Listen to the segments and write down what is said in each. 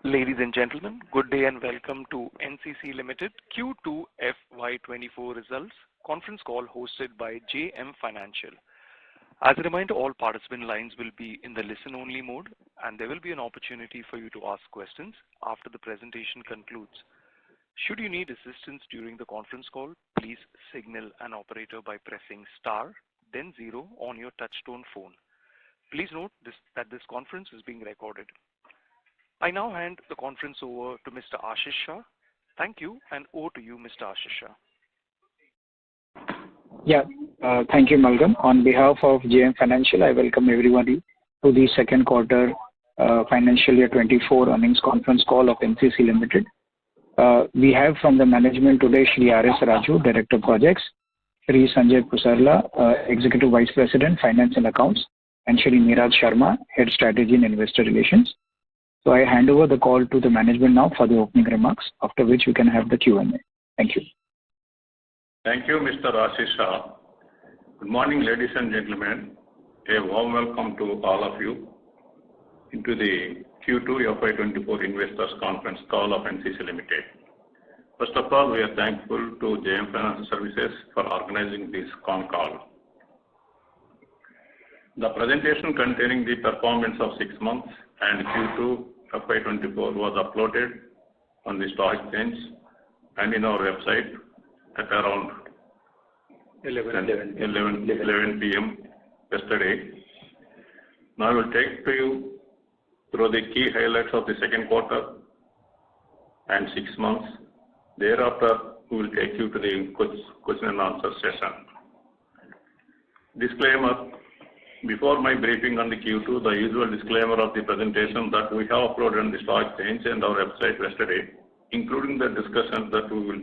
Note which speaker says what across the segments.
Speaker 1: Ladies and gentlemen, good day and welcome to NCC Limited Q2 FY24 results conference call hosted by JM Financial. As a reminder, all participant lines will be in the listen-only mode and there will be an opportunity for you to ask questions after the presentation concludes. Should you need assistance during the conference call, please signal an operator by pressing star, then 0 on your touchtone phone. Please note that this conference is being recorded. I now hand the conference over to Mr. Ashish Shah. Thank you, and over to you, Mr. Ashish Shah.
Speaker 2: Thank you, Malcolm. On behalf of JM Financial, I welcome everybody to the second quarter financial year 24 earnings conference call of NCC Limited. We have from the management today Shri R.S. Raju, Director Projects, Shri Sanjay Pusarla, Executive Vice President, Finance and Accounts, and Shri Niraj Sharma, Head Strategy and Investor Relations. So I hand over the call to the management now for the opening remarks, after which we can have the Q&A. Thank you.
Speaker 3: Thank you, Mr. Ashish Shah. Good morning, ladies and gentlemen. A warm welcome to all of you into the Q2 FY24 Investors Conference call of NCC Limited. First of all, we are thankful to JM Financial Services for organizing this Concall. The presentation containing the performance of 6 months and Q2 FY24 was uploaded on the stock exchange and in our website at around 11 p.m. yesterday. Now I will take you through the key highlights of the second quarter and 6 months. Thereafter, we will take you to the question and answer session. Disclaimer. Before my briefing on the Q2, the usual disclaimer of the presentation that we have uploaded on the stock exchange and our website yesterday, including the discussions that we will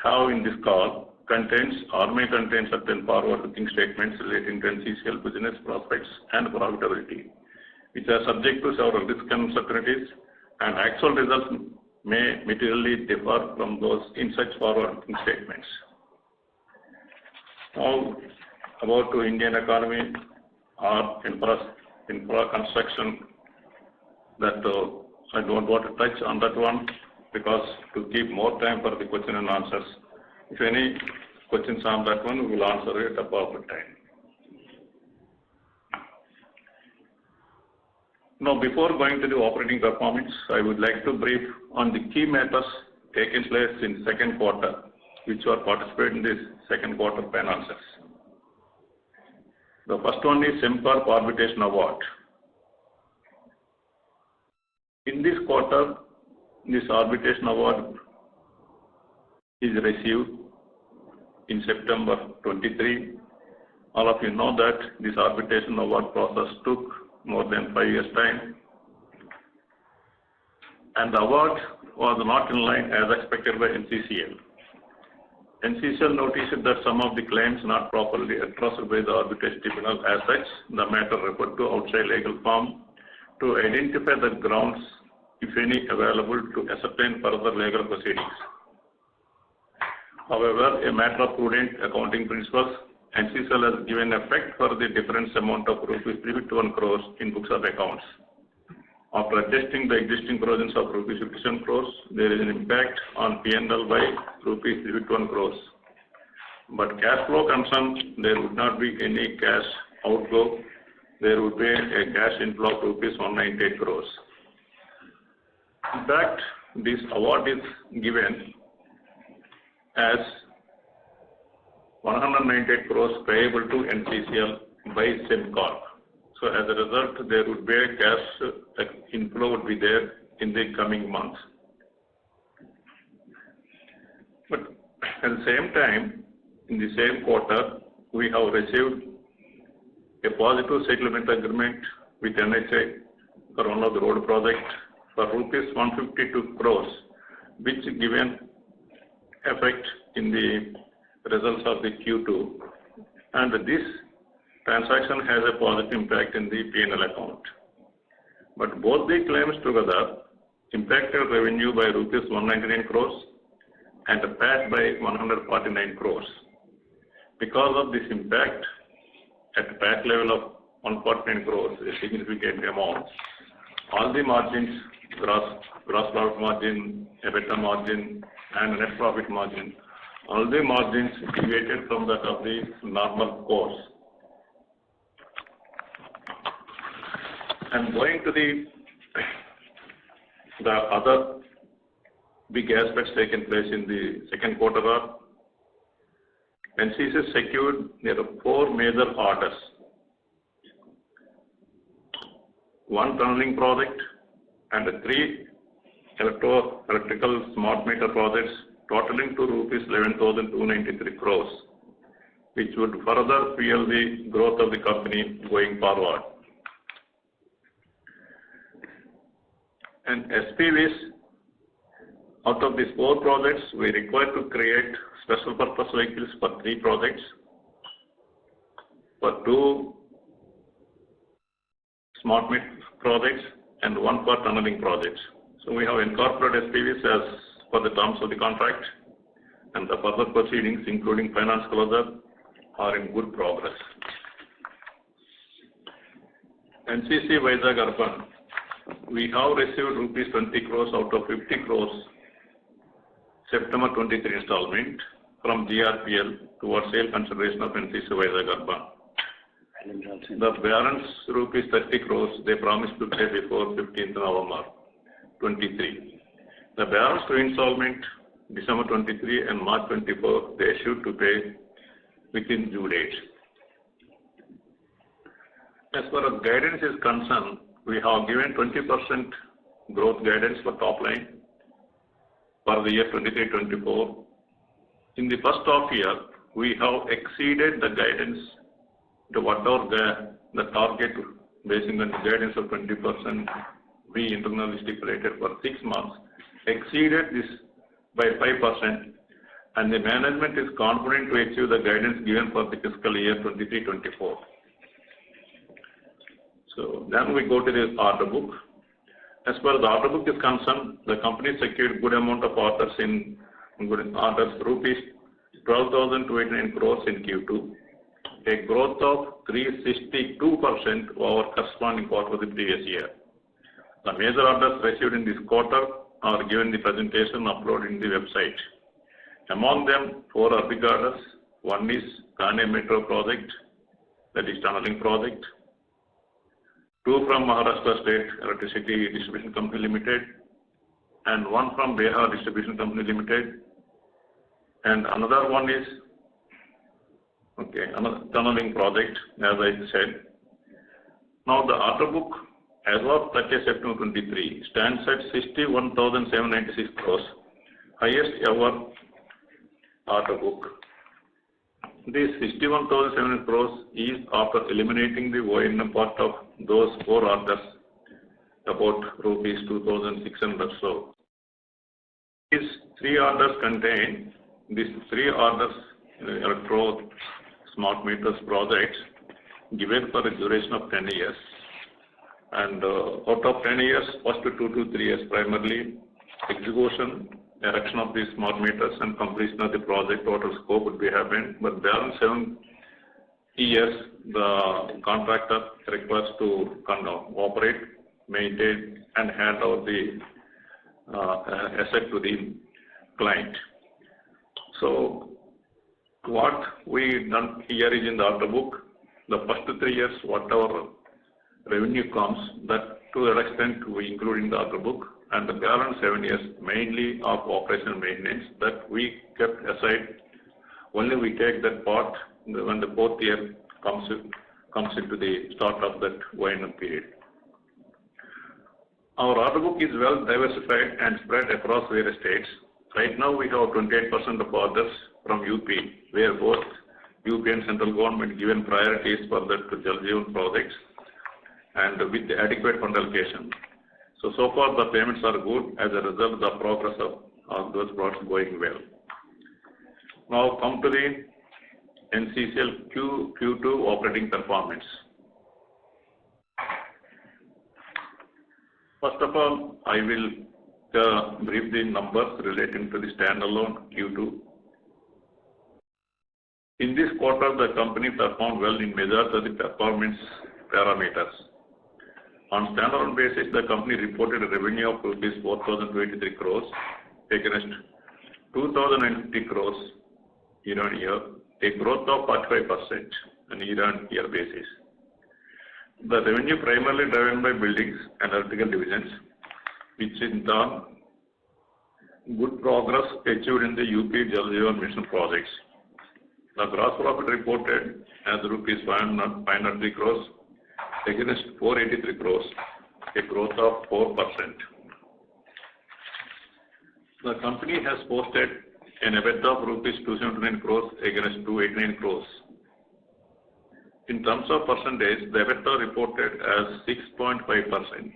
Speaker 3: have in this call, contains or may contain certain forward-looking statements relating to NCCL business prospects and profitability, which are subject to several risks and uncertainties, and actual results may materially differ from those in such forward-looking statements. Now, about to Indian economy or infra construction, that I don't want to touch on that one because to keep more time for the question and answers. If any questions on that one, we will answer it at appropriate time. Now, before going to the operating performance, I would like to brief on the key matters taken place in second quarter, which were participated in this second quarter finances. The first one is SimCorp Arbitration Award. In this quarter, this arbitration award is received in September 23. All of you know that this arbitration award process took more than 5 years' time. And the award was not in line as expected by NCCL. NCCL noticed that some of the claims not properly addressed by the arbitration tribunal. As such, the matter referred to outside legal firm to identify the grounds, if any, available to ascertain further legal proceedings. However, a matter of prudent accounting principles, NCCL has given effect for the difference amount of rupees 351 crores in books of accounts. After adjusting the existing provisions of rupees 57 crores, there is an impact on P&L by rupees 351 crores. But cash flow concern, there would not be any cash outgo. There would be a cash inflow of rupees 198 crores. In fact, this award is given as 198 crores payable to NCCL by SimCorp. So as a result, there would be a cash inflow would be there in the coming months. But at the same time, in the same quarter, we have received a positive settlement agreement with NHA for one of the road projects for rupees 152 crores, which given effect in the results of the Q2. And this transaction has a positive impact in the P&L account. But both the claims together impacted revenue by rupees 199 crores and PAT by 149 crores. Because of this impact, at PAT level of 149 crores, a significant amount, all the margins gross profit margin, EBITDA margin, and net profit margin. All the margins deviated from that of the normal course. And going to the other big aspects taken place in the second quarter are NCC secured near 4 major orders. 1 tunneling project and 3 electrical smart meter projects totaling to rupees 11,293 crores, which would further fuel the growth of the company going forward. And SPVs, out of these 4 projects, we require to create special purpose vehicles for 3 projects, for 2 smart meter projects and 1 for tunneling projects. So we have incorporated SPVs as per the terms of the contract, and the further proceedings, including finance closure, are in good progress. NCC Vizag Urban, we have received rupees 20 crores out of 50 crores September 23 installment from GRPL towards sale consideration of NCC Vizag Urban. The balance rupees 30 crores they promised to pay before 15th November 23. The balance to installment December 23 and March 24 they issued to pay within due date. As far as guidance is concerned, we have given 20% growth guidance for top line for the year 23-24. In the first half year, we have exceeded the guidance to whatever the target based on the guidance of 20% we internally stipulated for 6 months, exceeded this by 5%, and the management is confident to achieve the guidance given for the fiscal year 23-24. So then we go to the order book. As far as the order book is concerned, the company secured good amount of orders rupees 12,289 crores in Q2, a growth of 362% over corresponding quarter of the previous year. The major orders received in this quarter are given the presentation uploaded in the website. Among them, 4 are big orders. One is Thane Metro project, that is tunneling project. 2 from Maharashtra State Electricity Distribution Company Limited, and 1 from Bihar Distribution Company Limited, and another one is another tunneling project, as I said. Now the order book as of 30 September 23 stands at 61,796 crores, highest ever order book. This 61,700 crores is after eliminating the O&M part of those 4 orders, about rupees 2,600 so. These 3 orders contain these 3 orders electro smart meters projects given for a duration of 10 years. And out of 10 years, first 2 to 3 years primarily execution, erection of these smart meters and completion of the project total scope would be happening. But balance 7 years, the contractor requires to operate, maintain and hand over the asset to the client. So what we done here is in the order book, the first 3 years, whatever revenue comes, that to that extent we include in the order book, and the balance 7 years mainly of operational maintenance that we kept aside. Only we take that part when the 4th year comes into the start of that O&M period. Our order book is well diversified and spread across various states. Right now we have 28% of orders from UP, where both UP and central government given priorities for the Jal Jeevan projects and with the adequate fund allocation. So far the payments are good. As a result, the progress of those projects going well. Now come to the NCCL Q2 operating performance. First of all, I will brief the numbers relating to the standalone Q2. In this quarter, the company performed well in majority of the performance parameters. On standalone basis, the company reported a revenue of rupees 4,283 crores against 2,050 crores year-on-year, a growth of 45% on year-on-year basis. The revenue primarily driven by buildings and electrical divisions, which in turn good progress achieved in the UP Jal Jeevan Mission projects. The gross profit reported as rupees 503 crores against 483 crores, a growth of 4%. The company has posted an EBITDA of rupees 279 crores against 289 crores. In terms of percentage, the EBITDA reported as 6.5%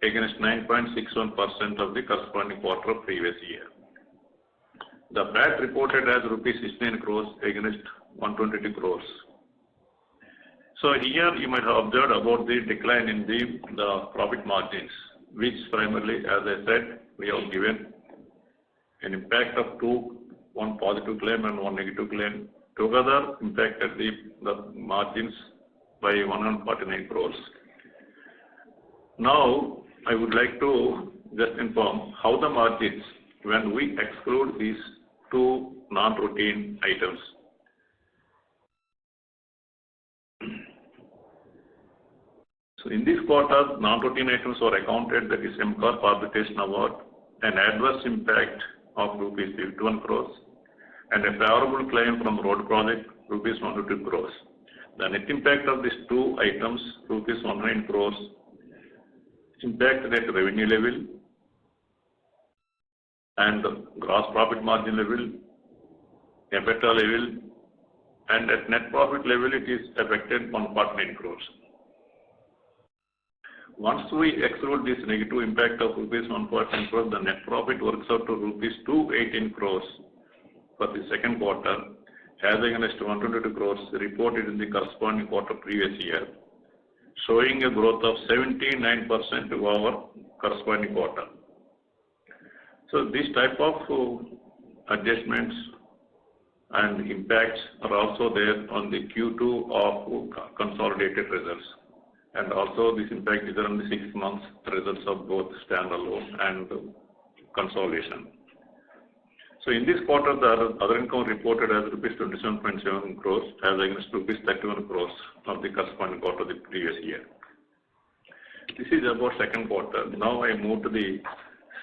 Speaker 3: against 9.61% of the corresponding quarter of previous year. The PAT reported as rupees 16 crores against 122 crores. So here you might have observed about the decline in the profit margins, which primarily, as I said, we have given an impact of one positive claim and one negative claim. Together impacted the margins by 149 crores. Now, I would like to just inform how the margins, when we exclude these two non-routine items. So in this quarter, non-routine items were accounted, that is MCOR arbitration award, an adverse impact of rupees 51 crores, and a favorable claim from road project, rupees 102 crores. The net impact of these two items, rupees 19 crores, impacted at revenue level and gross profit margin level, EBITDA level, and at net profit level it is affected 149 crores. Once we exclude this negative impact of rupees 149 crores, the net profit works out to rupees 218 crores for the second quarter, as against 122 crores reported in the corresponding quarter previous year, showing a growth of 79% over corresponding quarter. So this type of adjustments and impacts are also there on the Q2 of consolidated results. And also this impact is on the 6 months results of both standalone and consolidation. So in this quarter, the other income reported as rupees 27.7 crores as against rupees 31 crores of the corresponding quarter of the previous year. This is about second quarter. Now I move to the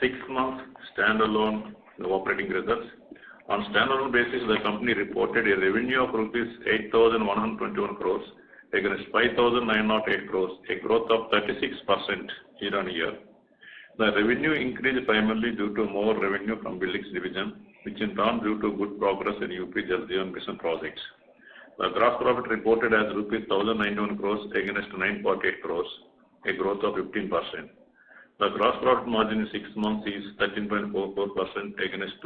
Speaker 3: 6 month standalone operating results. On standalone basis, the company reported a revenue of rupees 8,121 crores against 5,908 crores, a growth of 36% year-on-year. The revenue increased primarily due to more revenue from buildings division, which in turn due to good progress in UP Jal Jeevan Mission projects. The gross profit reported as rupees 1,091 crores against 948 crores, a growth of 15%. The gross profit margin in 6 months is 13.44% against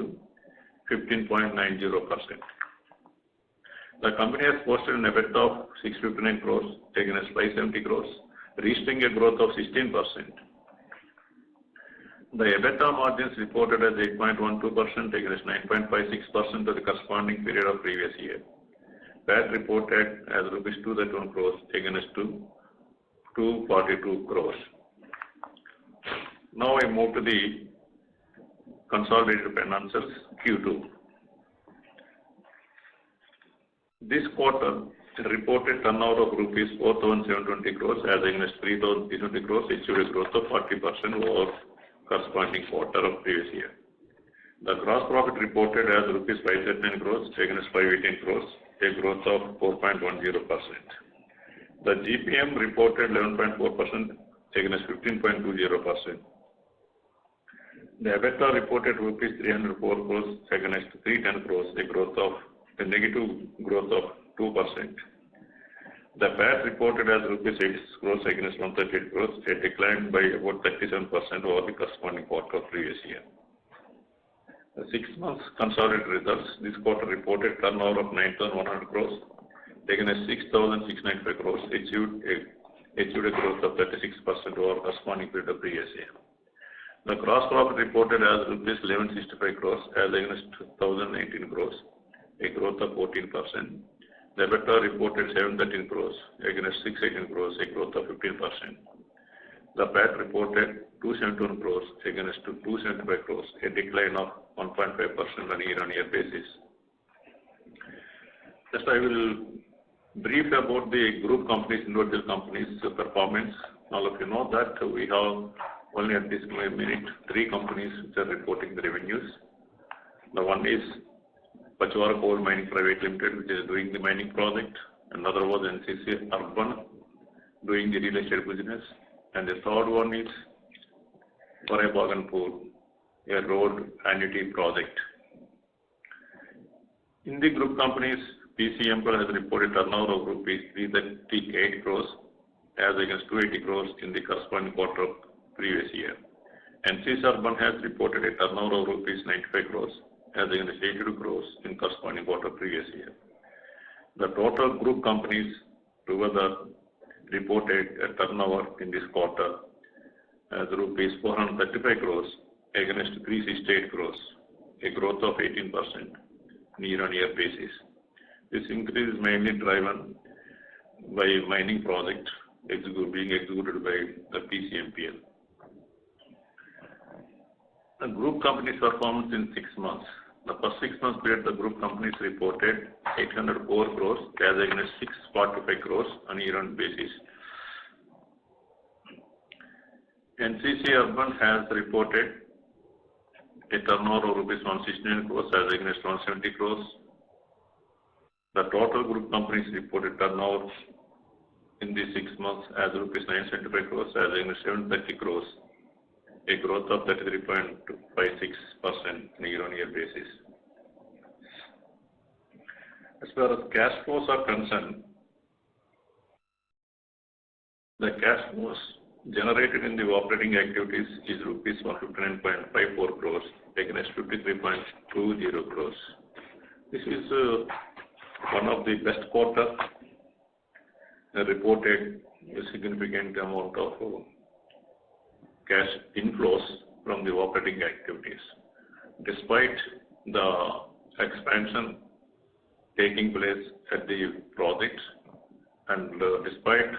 Speaker 3: 15.90%. The company has posted an EBITDA of 659 crores against 570 crores, registering a growth of 16%. The EBITDA margins reported as 8.12% against 9.56% of the corresponding period of previous year. PAT reported as rupees 231 crores against 242 crores. Now I move to the consolidated financials Q2. This quarter reported turnover of rupees 4,720 crores as against 3,320 crores, achieved a growth of 40% over corresponding quarter of previous year. The gross profit reported as rupees 539 crores against 518 crores, a growth of 4.10%. The GPM reported 11.4% against 15.20%. The EBITDA reported rupees 304 crores against 310 crores, a negative growth of 2%. The PAT reported as rupees 86 crores against 138 crores, a decline by about 37% over the corresponding quarter of previous year. The 6 months consolidated results, this quarter reported turnover of 9,100 crores against 6,695 crores, achieved a growth of 36% over corresponding period of previous year. The gross profit reported as rupees 1165 crores as against 1,018 crores, a growth of 14%. The EBITDA reported 713 crores against 618 crores, a growth of 15%. The PAT reported 271 crores against 275 crores, a decline of 1.5% on a year-on-year basis. Just I will brief about the group companies, individual companies' performance. All of you know that we have only at this minute 3 companies which are reporting the revenues. The one is Pachwara Coal Mining Private Limited, which is doing the mining project. Another was NCC Urban, doing the real estate business. And the third one is Baganpur, a road annuity project. In the group companies, PCMPL has reported turnover of rupees 338 crores as against 280 crores in the corresponding quarter of previous year. NCC Urban has reported a turnover of rupees 95 crores as against 82 crores in corresponding quarter previous year. The total group companies together reported a turnover in this quarter as rupees 435 crores against 368 crores, a growth of 18% year-on-year basis. This increase is mainly driven by mining project being executed by the PCMPL. The group company's performance in 6 months. The first 6 months period, the group companies reported 804 crores as against 645 crores on a year-on basis. NCC Urban has reported a turnover of rupees 169 crores as against 170 crores. The total group companies reported turnover in these 6 months as rupees 975 crores as against 730 crores, a growth of 33.56% on a year-on-year basis. As far as cash flows are concerned, the cash flows generated in the operating activities is rupees 159.54 crores against 53.20 crores. This is one of the best quarters reported a significant amount of cash inflows from the operating activities. Despite the expansion taking place at the projects and despite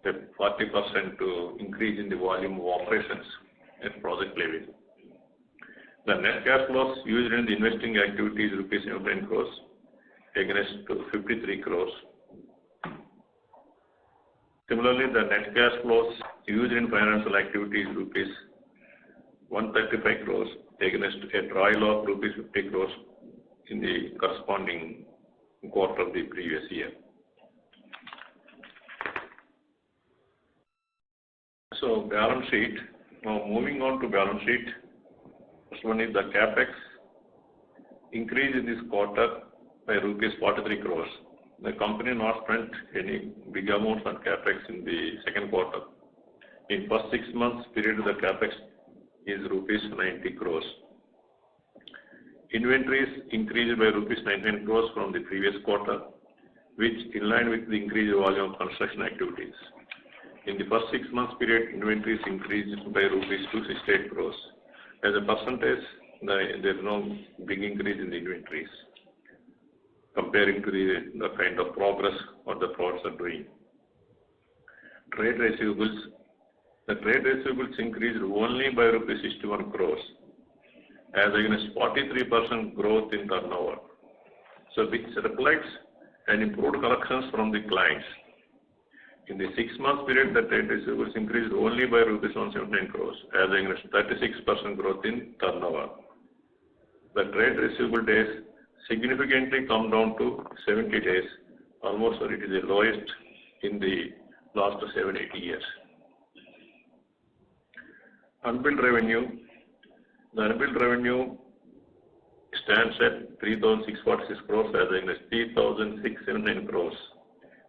Speaker 3: the 40% increase in the volume of operations at project level, the net cash flows used in the investing activities rupees 79 crores against 53 crores. Similarly, the net cash flows used in financial activities rupees 135 crores against a trial of rupees 50 crores in the corresponding quarter of the previous year. So balance sheet. Now moving on to balance sheet. First one is the capex increase in this quarter by rupees 43 crores. The company not spent any big amounts on capex in the second quarter. In first 6 months period, the capex is rupees 90 crores. Inventories increased by rupees 99 crores from the previous quarter, which in line with the increased volume of construction activities. In the first 6 months period, inventories increased by rupees 268 crores. As a percentage, there is no big increase in the inventories comparing to the kind of progress what the products are doing. Trade receivables. The trade receivables increased only by rupees 61 crores as against 43% growth in turnover. So which reflects an improved collections from the clients. In the 6 months period, the trade receivables increased only by rupees 179 crores as against 36% growth in turnover. The trade receivable days significantly come down to 70 days. Almost it is the lowest in the last 7-8 years. Unbilled revenue. The unbilled revenue stands at 3,646 crores as against 3,679 crores.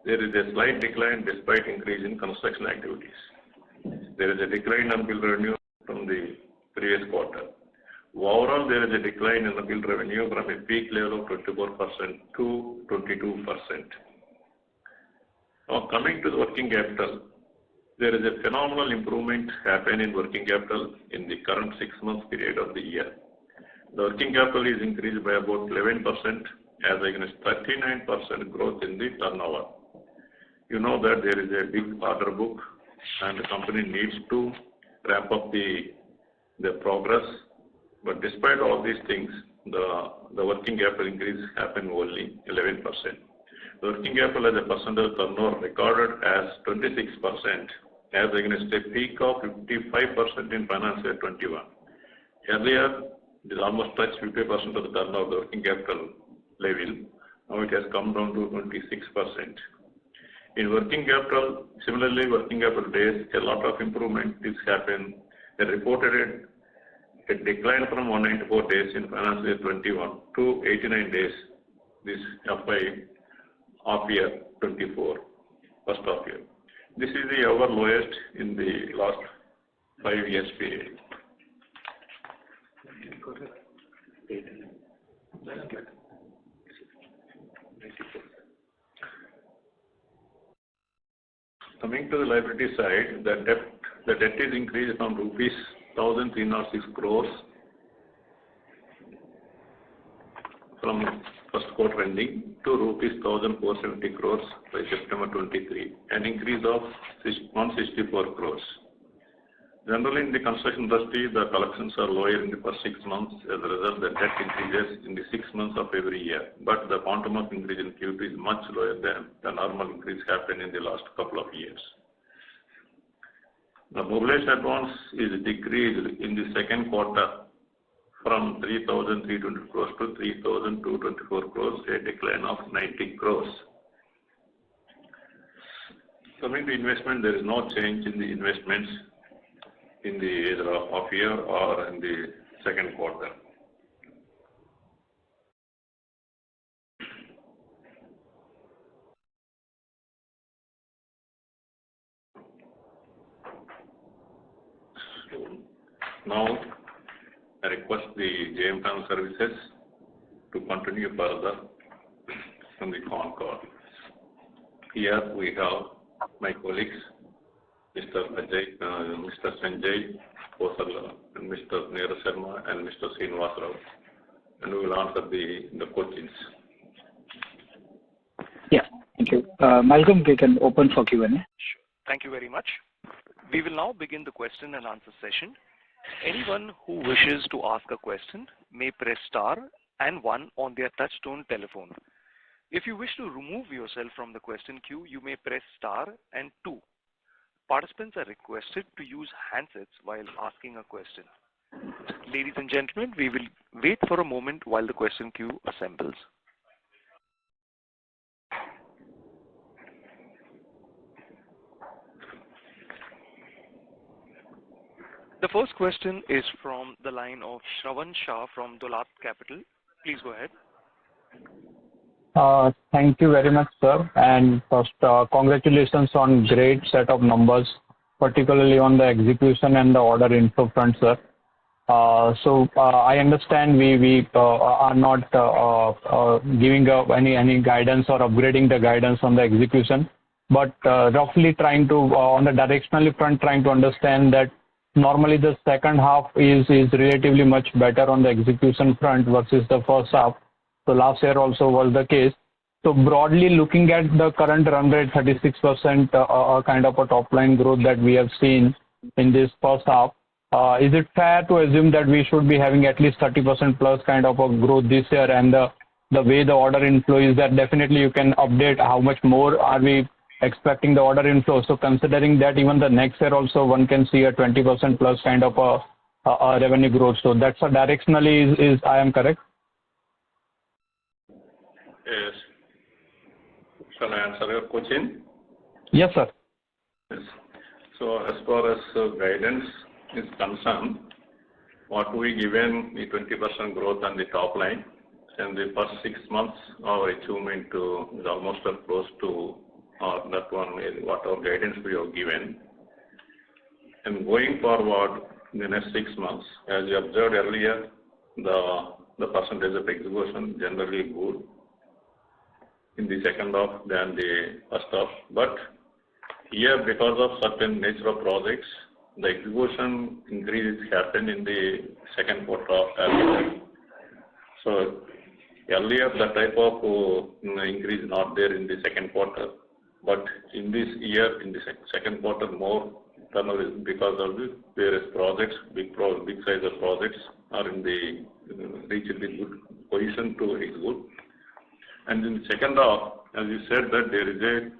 Speaker 3: There is a slight decline despite increase in construction activities. There is a decline in unbilled revenue from the previous quarter. Overall, there is a decline in unbilled revenue from a peak level of 24% to 22%. Now coming to the working capital, there is a phenomenal improvement happened in working capital in the current 6 months period of the year. The working capital is increased by about 11% as against 39% growth in the turnover. You know that there is a big order book and the company needs to ramp up the progress. But despite all these things, the working capital increase happened only 11%. The working capital as a percentage of turnover recorded as 26%, as against a peak of 55% in financial year 21. Earlier, it is almost touched 50% of the turnover, the working capital level. Now it has come down to 26%. In working capital, similarly, working capital days, a lot of improvement is happened. They reported a decline from 194 days in financial year 21 to 89 days this FY half year 24, first half year. This is the ever lowest in the last 5 years period. Coming to the liability side, the debt is increased from rupees 1,306 crores from first quarter ending to rupees 1,470 crores by September 23, an increase of 164 crores. Generally, in the construction industry, the collections are lower in the first 6 months. As a result, the debt increases in the 6 months of every year. But the quantum of increase in Q2 is much lower than the normal increase happened in the last couple of years. The mobilization advance is decreased in the second quarter from 3,320 crores to 3,224 crores, a decline of 90 crores. Coming to investment, there is no change in the investments in the either half year or in the second quarter. Now, I request the JM Financial Services to continue further from the Concall. Here we have my colleagues, Mr. Sanjay Kosala, and Mr. Neera Sharma, and Mr. Srinivas Rao, and we will answer the questions.
Speaker 2: Yeah, thank you. Malcolm, we can open for Q&A.
Speaker 1: Sure. Thank you very much. We will now begin the question and answer session. Anyone who wishes to ask a question may press star and 1 on their touch-tone telephone. If you wish to remove yourself from the question queue, you may press star and 2. Participants are requested to use handsets while asking a question. Ladies and gentlemen, we will wait for a moment while the question queue assembles. The first question is from the line of Shravan Shah from Dolat Capital. Please go ahead.
Speaker 4: Thank you very much, sir. And first, congratulations on great set of numbers, particularly on the execution and the order inflow front, sir. I understand we are not giving up any guidance or upgrading the guidance on the execution, but roughly trying to, on the directionally front, trying to understand that normally the second half is relatively much better on the execution front versus the first half. So last year also was the case. So broadly looking at the current run rate, 36% kind of a top line growth that we have seen in this first half, is it fair to assume that we should be having at least 30% plus kind of a growth this year? And the way the order inflow is, that definitely you can update how much more are we expecting the order inflow. So considering that even the next year also one can see a 20% plus kind of a revenue growth. So that's a directionally is I am correct?
Speaker 3: Yes. Shall I answer your question?
Speaker 4: Yes, sir.
Speaker 3: Yes. So as far as guidance is concerned, what we given the 20% growth on the top line, and the first 6 months our achievement is almost close to that one is what our guidance we have given. And going forward in the next 6 months, as you observed earlier, the percentage of execution generally good in the second half than the first half. But here, because of certain nature of projects, the execution increase happened in the second quarter of earlier. So earlier, the type of increase not there in the second quarter. But in this year, in the second quarter, more turnover is because of the various projects, big size of projects are in the reached the good position to execute. And in the second half, as you said, that there is a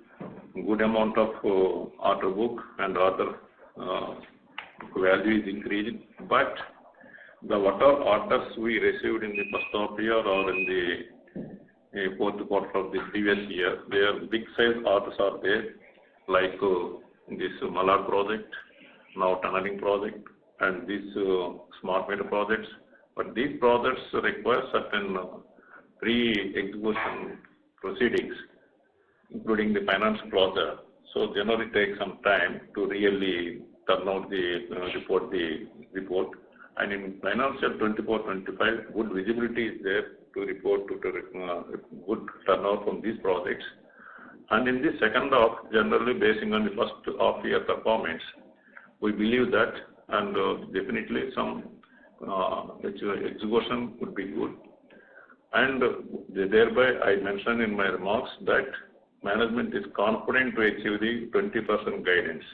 Speaker 3: good amount of order book and order value is increasing, but the whatever orders we received in the first half year or in the fourth quarter of the previous year, their big size orders are there, like this Malad project, now tunneling project, and these smart meter projects. But these projects require certain pre-execution proceedings, including the finance closure. So generally takes some time to really turn out the report. And in financial 24-25, good visibility is there to report to good turnout from these projects. And in the second half, generally basing on the first half year performance, we believe that, and definitely some execution would be good. And thereby I mentioned in my remarks that management is confident to achieve the 20% guidance.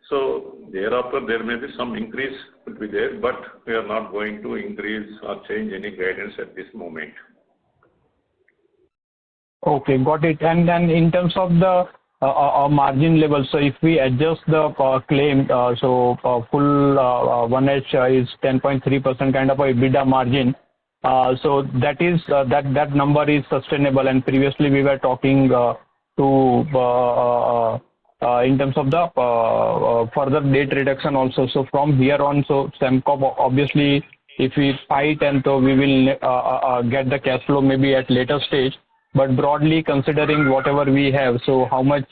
Speaker 3: So thereafter there may be some increase would be there, but we are not going to increase or change any guidance at this moment.
Speaker 4: Okay, got it. And then in terms of the margin level, so if we adjust the claim, so full 1H is 10.3% kind of a EBITDA margin. So that is that number is sustainable. And previously we were talking in terms of the further debt reduction also. So from here on, so Sembcorp obviously, if we fight and so we will get the cash flow maybe at later stage. But broadly considering whatever we have, so how much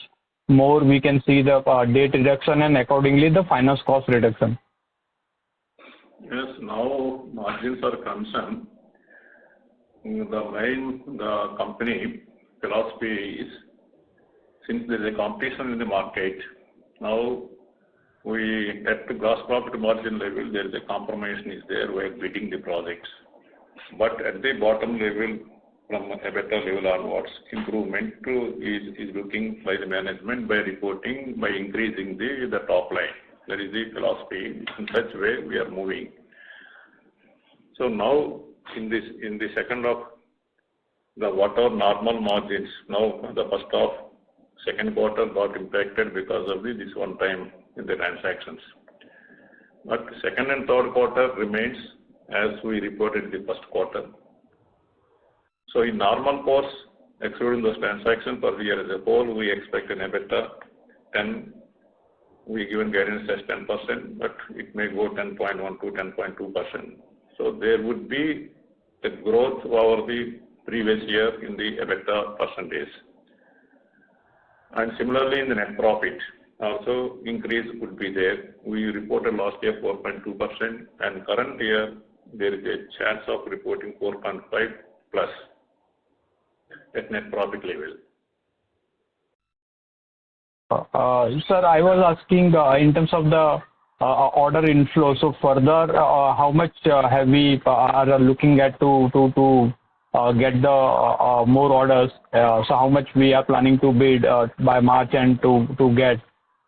Speaker 4: more we can see the debt reduction and accordingly the finance cost reduction?
Speaker 3: Yes, now margins are concerned. The company philosophy is, since there is a competition in the market, now we at the gross profit margin level, there is a compromise is there, we are bidding the projects. But at the bottom level, from EBITDA level onwards, improvement is looking by the management by reporting, by increasing the top line. That is the philosophy. In such way, we are moving. So now, in the second half, the whatever normal margins, now the first half, second quarter got impacted because of this one time in the transactions. But second and third quarter remains as we reported the first quarter. So in normal course, excluding those transactions for the year as a whole, we expect an EBITDA 10. We given guidance as 10%, but it may go 10.1 to 10.2%. So there would be a growth over the previous year in the EBITDA percentage. And similarly in the net profit, also increase would be there. We reported last year 4.2%, and current year there is a chance of reporting 4.5 plus at net profit level.
Speaker 4: Sir, I was asking in terms of the order inflow. So further, how much have we are looking at to get the more orders? So how much we are planning to bid by March and to get?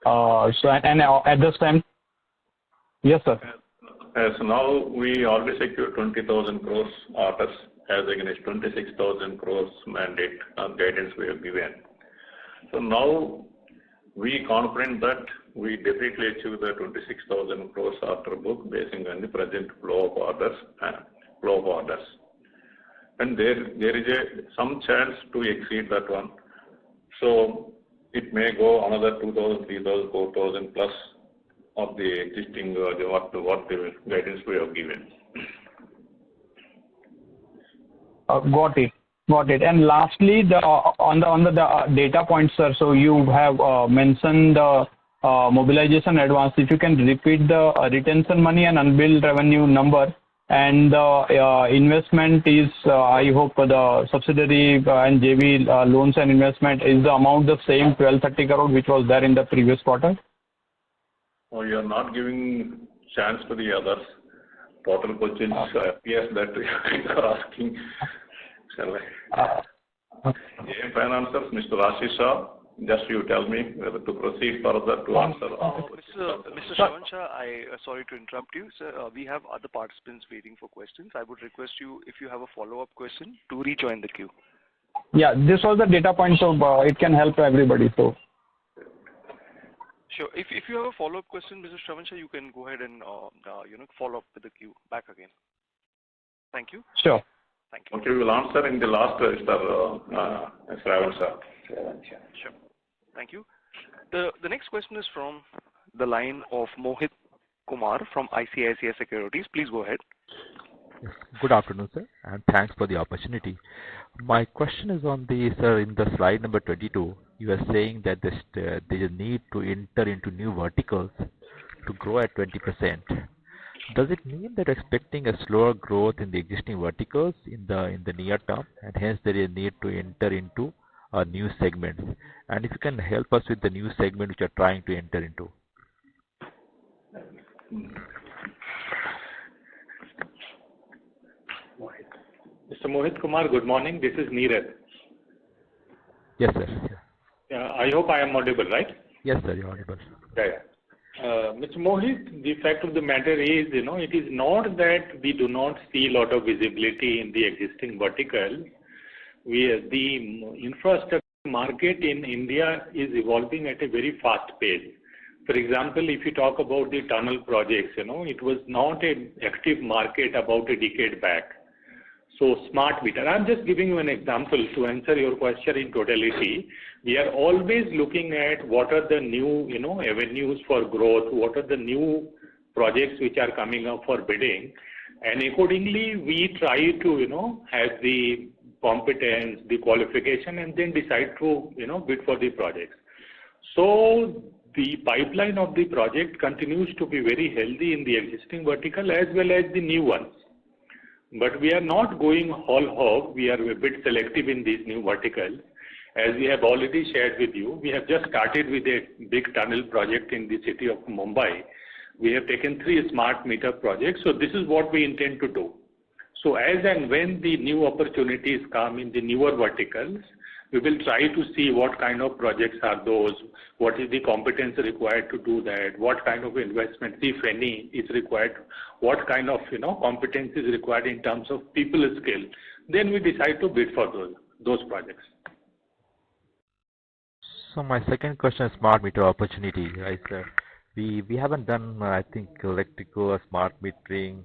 Speaker 4: So and at this time, yes, sir.
Speaker 3: As now we already secured 20,000 crores orders as against 26,000 crores mandate guidance we have given. So now we confident that we definitely achieve the 26,000 crores order book basing on the present flow of orders. And there is some chance to exceed that one. So it may go another 2,000, 3,000, 4,000 plus of the existing what the guidance we have given.
Speaker 4: Got it. And lastly, on the data points, sir. So you have mentioned the mobilization advance. If you can repeat the retention money and unbilled revenue number, and the investment is, I hope the subsidiary and JV loans and investment is the amount the same 1230 crore which was there in the previous quarter.
Speaker 3: Oh, you are not giving chance to the others. Total questions appears that you are asking. Shall I? JM Financiers, Mr. Ashish Shah, Just you tell me whether to proceed further to answer.
Speaker 1: Mr. Shravan, sorry to interrupt you, sir. We have other participants waiting for questions. I would request you, if you have a follow-up question, to rejoin the queue.
Speaker 4: Yeah, this was the data point, so it can help everybody. So.
Speaker 1: Sure. If you have a follow-up question, Mr. Shravan, you can go ahead and follow up with the queue back again. Thank you.
Speaker 4: Sure.
Speaker 1: Thank you.
Speaker 3: Okay, we will answer in the last, Shravan, sir.
Speaker 1: Sure. Thank you. The next question is from the line of Mohit Kumar from ICICI Securities. Please go ahead.
Speaker 5: Good afternoon, sir, and thanks for the opportunity. My question is on the, sir, in the slide number 22, you are saying that there is a need to enter into new verticals to grow at 20%. Does it mean that expecting a slower growth in the existing verticals in the near term, and hence there is a need to enter into a new segment? And if you can help us with the new segment which you are trying to enter into.
Speaker 6: Mr. Mohit Kumar, good morning. This is Neeraj.
Speaker 5: Yes, sir.
Speaker 6: Yeah. I hope I am audible, right?
Speaker 5: Yes, sir, you're audible.
Speaker 6: Yeah. Mr. Mohit, the fact of the matter is, it is not that we do not see a lot of visibility in the existing vertical. The infrastructure market in India is evolving at a very fast pace. For example, if you talk about the tunnel projects, it was not an active market about a decade back. So smart meter. I'm just giving you an example to answer your question in totality. We are always looking at what are the new, avenues for growth, what are the new projects which are coming up for bidding, and accordingly we try to, have the competence, the qualification, and then decide to, bid for the projects. So the pipeline of the project continues to be very healthy in the existing vertical as well as the new ones. But we are not going whole hog. We are a bit selective in these new verticals. As we have already shared with you, we have just started with a big tunnel project in the city of Mumbai. We have taken 3 smart meter projects. So this is what we intend to do. So as and when the new opportunities come in the newer verticals, we will try to see what kind of projects are those, what is the competence required to do that, what kind of investment, if any, is required, what kind of competence is required in terms of people skill. Then we decide to bid for those projects.
Speaker 5: So my second question is smart meter opportunity, right, sir? We haven't done, I think, electrical or smart metering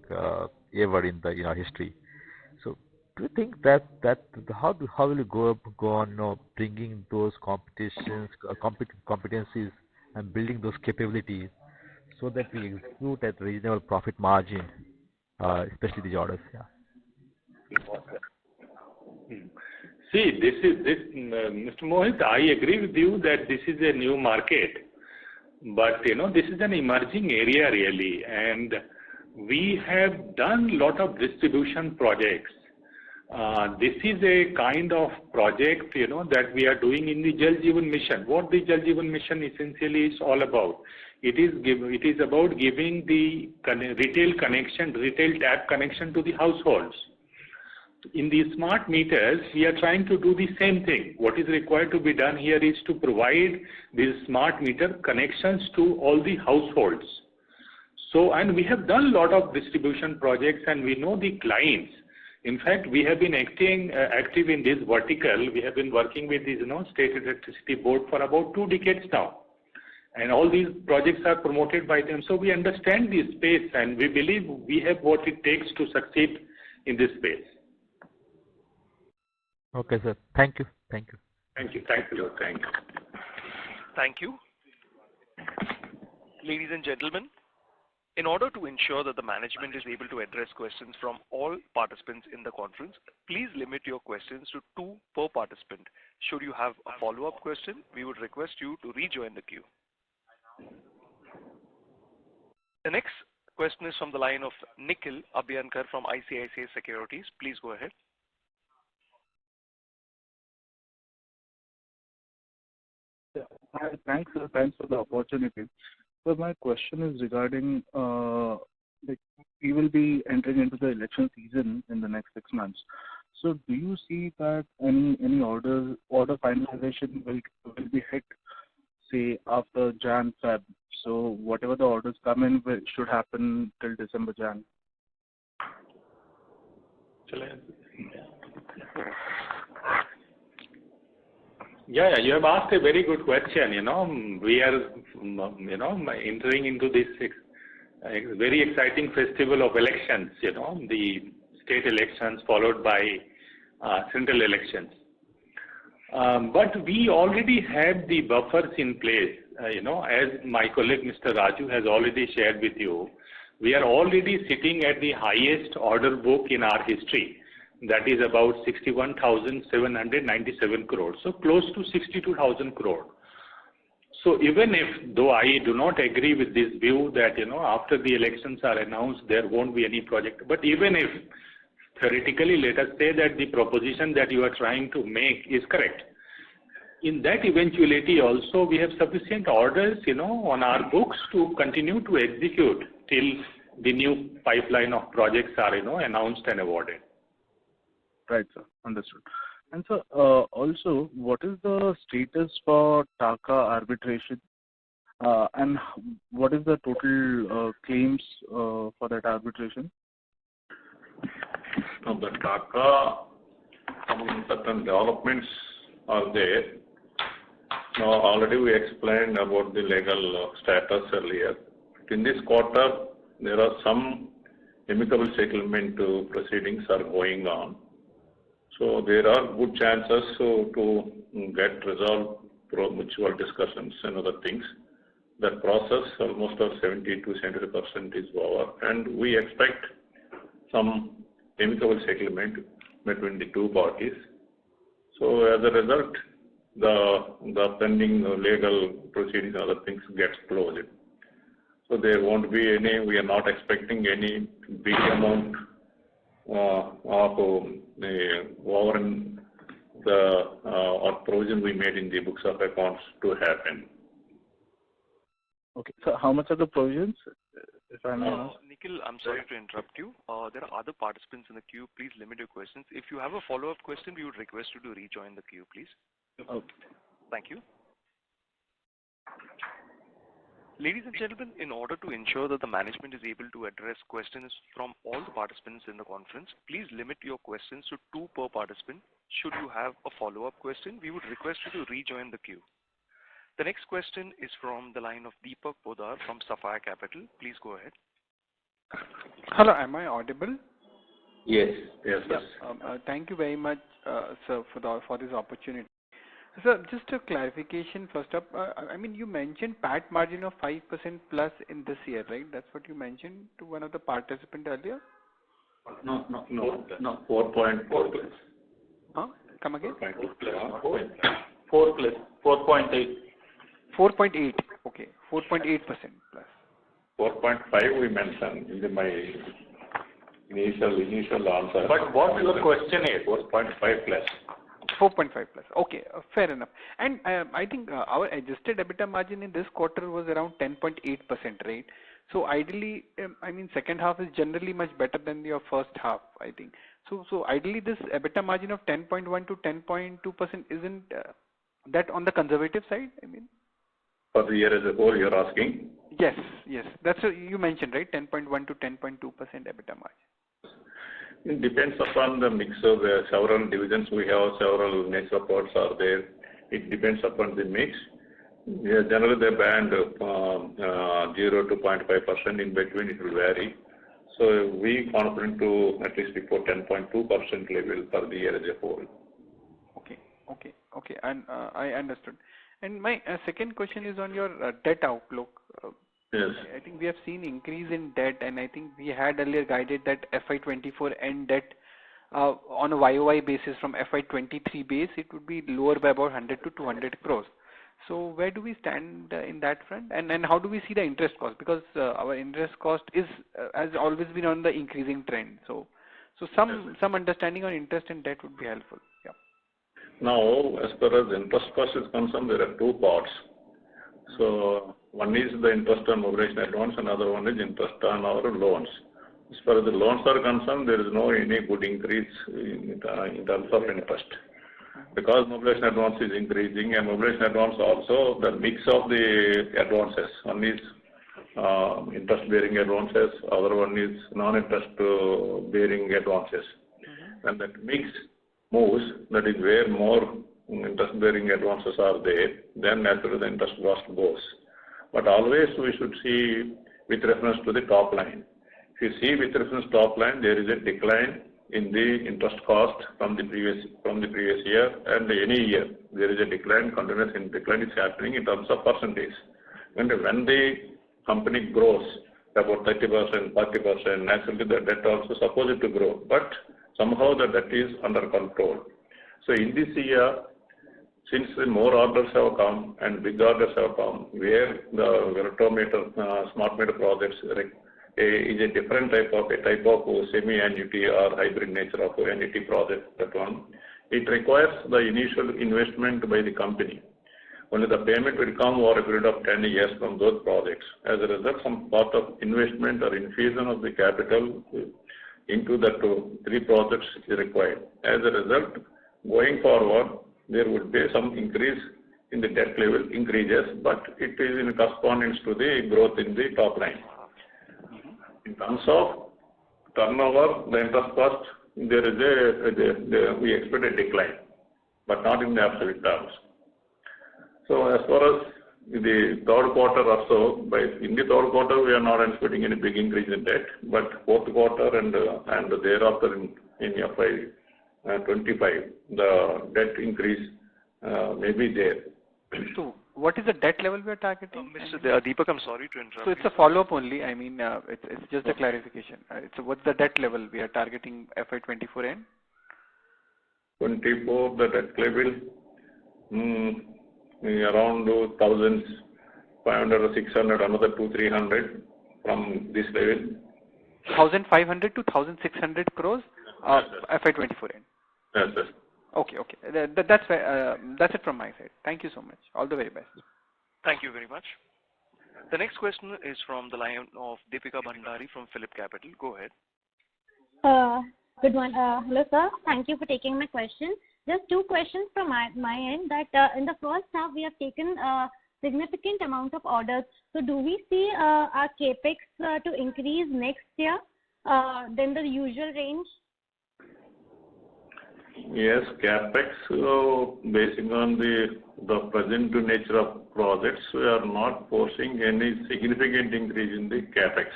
Speaker 5: ever in the history. So do you think that how will you go on bringing those competencies and building those capabilities so that we execute at reasonable profit margin, especially the orders? Yeah.
Speaker 6: See, Mr. Mohit, I agree with you that this is a new market, but this is an emerging area really, and we have done a lot of distribution projects. This is a kind of project, that we are doing in the Jal Jeevan Mission. What the Jal Jeevan Mission essentially is all about? It is about giving the retail tap connection to the households. In these smart meters, we are trying to do the same thing. What is required to be done here is to provide these smart meter connections to all the households. So, and we have done a lot of distribution projects and we know the clients. In fact, we have been active in this vertical. We have been working with this, State Electricity Board for about 2 decades now. And all these projects are promoted by them. So we understand this space and we believe we have what it takes to succeed in this space.
Speaker 5: Okay, sir. Thank you.
Speaker 6: Thank you.
Speaker 3: Thank you. Thank you.
Speaker 1: Thank you. Ladies and gentlemen, in order to ensure that the management is able to address questions from all participants in the conference, please limit your questions to 2 per participant. Should you have a follow-up question, we would request you to rejoin the queue. The next question is from the line of Nikhil Abhyankar from ICICI Securities. Please go ahead.
Speaker 7: Hi, thanks for the opportunity. So my question is regarding, we will be entering into the election season in the next 6 months. So do you see that any order finalization will be hit, say, after Jan Feb? So whatever the orders come in should happen till December Jan.
Speaker 6: Yeah, you have asked a very good question. We are, entering into this very exciting festival of elections. The state elections followed by central elections. But we already have the buffers in place. As my colleague Mr. Raju has already shared with you, we are already sitting at the highest order book in our history. That is about 61,797 crores, so close to 62,000 crore. So even if, though I do not agree with this view that, after the elections are announced, there won't be any project, but even if theoretically, let us say that the proposition that you are trying to make is correct. In that eventuality also, we have sufficient orders, on our books to continue to execute till the new pipeline of projects are, announced and awarded.
Speaker 7: Right, sir. Understood. And sir, also, what is the status for TACA arbitration? And what is the total claims for that arbitration?
Speaker 3: Now, the TACA, some certain developments are there. Now, already we explained about the legal status earlier. In this quarter, there are some amicable settlement proceedings are going on. So there are good chances to get resolved through mutual discussions and other things. That process, almost 70 to 70% is over, and we expect some amicable settlement between the two parties. So as a result, the pending legal proceedings and other things gets closed. So there won't be any, we are not expecting any big amount of over or provision we made in the books of accounts to happen.
Speaker 7: Okay, so how much are the provisions, if I may ask?
Speaker 1: Nikhil, I'm sorry to interrupt you. There are other participants in the queue. Please limit your questions. If you have a follow-up question, we would request you to rejoin the queue, please.
Speaker 7: Okay.
Speaker 1: Thank you. Ladies and gentlemen, in order to ensure that the management is able to address questions from all the participants in the conference, please limit your questions to 2 per participant. Should you have a follow-up question, we would request you to rejoin the queue. The next question is from the line of Deepak Podar from Sapphire Capital. Please go ahead.
Speaker 8: Hello, am I audible?
Speaker 3: Yes.
Speaker 8: Thank you very much, sir, for this opportunity. Sir, just a clarification first up. I mean, you mentioned PAT margin of 5% plus in this year, right? That's what you mentioned to one of the participants earlier?
Speaker 3: No, 4.4 plus.
Speaker 8: Huh? Come again?
Speaker 3: 4 plus, 4.8.
Speaker 8: 4.8, okay, 4.8% plus.
Speaker 3: 4.5 we mentioned in my initial answer.
Speaker 6: But what your question is?
Speaker 3: 4.5 plus.
Speaker 8: 4.5 plus. Okay, fair enough. And I think our adjusted EBITDA margin in this quarter was around 10.8%, right? So ideally, I mean, second half is generally much better than your first half, I think. So ideally, this EBITDA margin of 10.1 to 10.2% isn't that on the conservative side? I mean,
Speaker 3: for the year as a whole, you're asking?
Speaker 8: Yes. That's what you mentioned, right? 10.1 to 10.2% EBITDA margin.
Speaker 3: It depends upon the mix of the several divisions we have, several niche supports are there. It depends upon the mix. Yeah, generally, the band 0 to 0.5% in between, it will vary. So we confident to at least before 10.2% level for the year as a whole.
Speaker 8: Okay. And I understood. And my second question is on your debt outlook.
Speaker 3: Yes.
Speaker 8: I think we have seen increase in debt, and I think we had earlier guided that FY24 end debt on a YOY basis from FY23 base, it would be lower by about 100 to 200 crores. So where do we stand in that front? And how do we see the interest cost? Because our interest cost has always been on the increasing trend. So some understanding on interest and debt would be helpful. Yeah.
Speaker 3: Now, as far as interest cost is concerned, there are 2 parts. So one is the interest on mobilization advance, another one is interest on our loans. As far as the loans are concerned, there is no any good increase in terms of interest. Because mobilization advance is increasing, and mobilization advance also the mix of the advances. One is interest-bearing advances, other one is non-interest-bearing advances. When that mix moves, that is where more interest-bearing advances are there, then naturally the interest cost goes. But always we should see with reference to the top line. If you see with reference to top line, there is a decline in the interest cost from the previous year, and any year there is a decline, continuous decline is happening in terms of percentage. And when the company grows about 30%, 40%, naturally the debt also supposed to grow, but somehow the debt is under control. So in this year, since more orders have come and big orders have come, where the smart meter projects is a different type of semi-annuity or hybrid nature of annuity project, that one, it requires the initial investment by the company. Only the payment will come over a period of 10 years from those projects. As a result, some part of investment or infusion of the capital into the three projects is required. As a result, going forward, there would be some increase in the debt level increases, but it is in correspondence to the growth in the top line. In terms of turnover, the interest cost, we expect a decline, but not in the absolute terms. So as far as the third quarter or so, in the third quarter we are not expecting any big increase in debt, but fourth quarter and thereafter in FY25, the debt increase may be there.
Speaker 8: So what is the debt level we are targeting?
Speaker 1: Mr. Deepak, I'm sorry to interrupt.
Speaker 8: So it's a follow-up only. I mean, it's just a clarification. So what's the debt level we are targeting FY24 end?
Speaker 3: 24, the debt level around 1,500 or 600, another 200-300 from this level.
Speaker 8: 1,500 to 1,600 crores FY24 end.
Speaker 3: Yes, yes.
Speaker 8: Okay. That's it from my side. Thank you so much. All the very best.
Speaker 1: Thank you very much. The next question is from the line of Deepika Bhandari from Phillip Capital. Go ahead.
Speaker 9: Good one. Hello, sir. Thank you for taking my question. Just two questions from my end. That in the first half we have taken a significant amount of orders. So do we see our capex to increase next year than the usual range?
Speaker 3: Yes, capex, basing on the present nature of projects, we are not foreseeing any significant increase in the capex.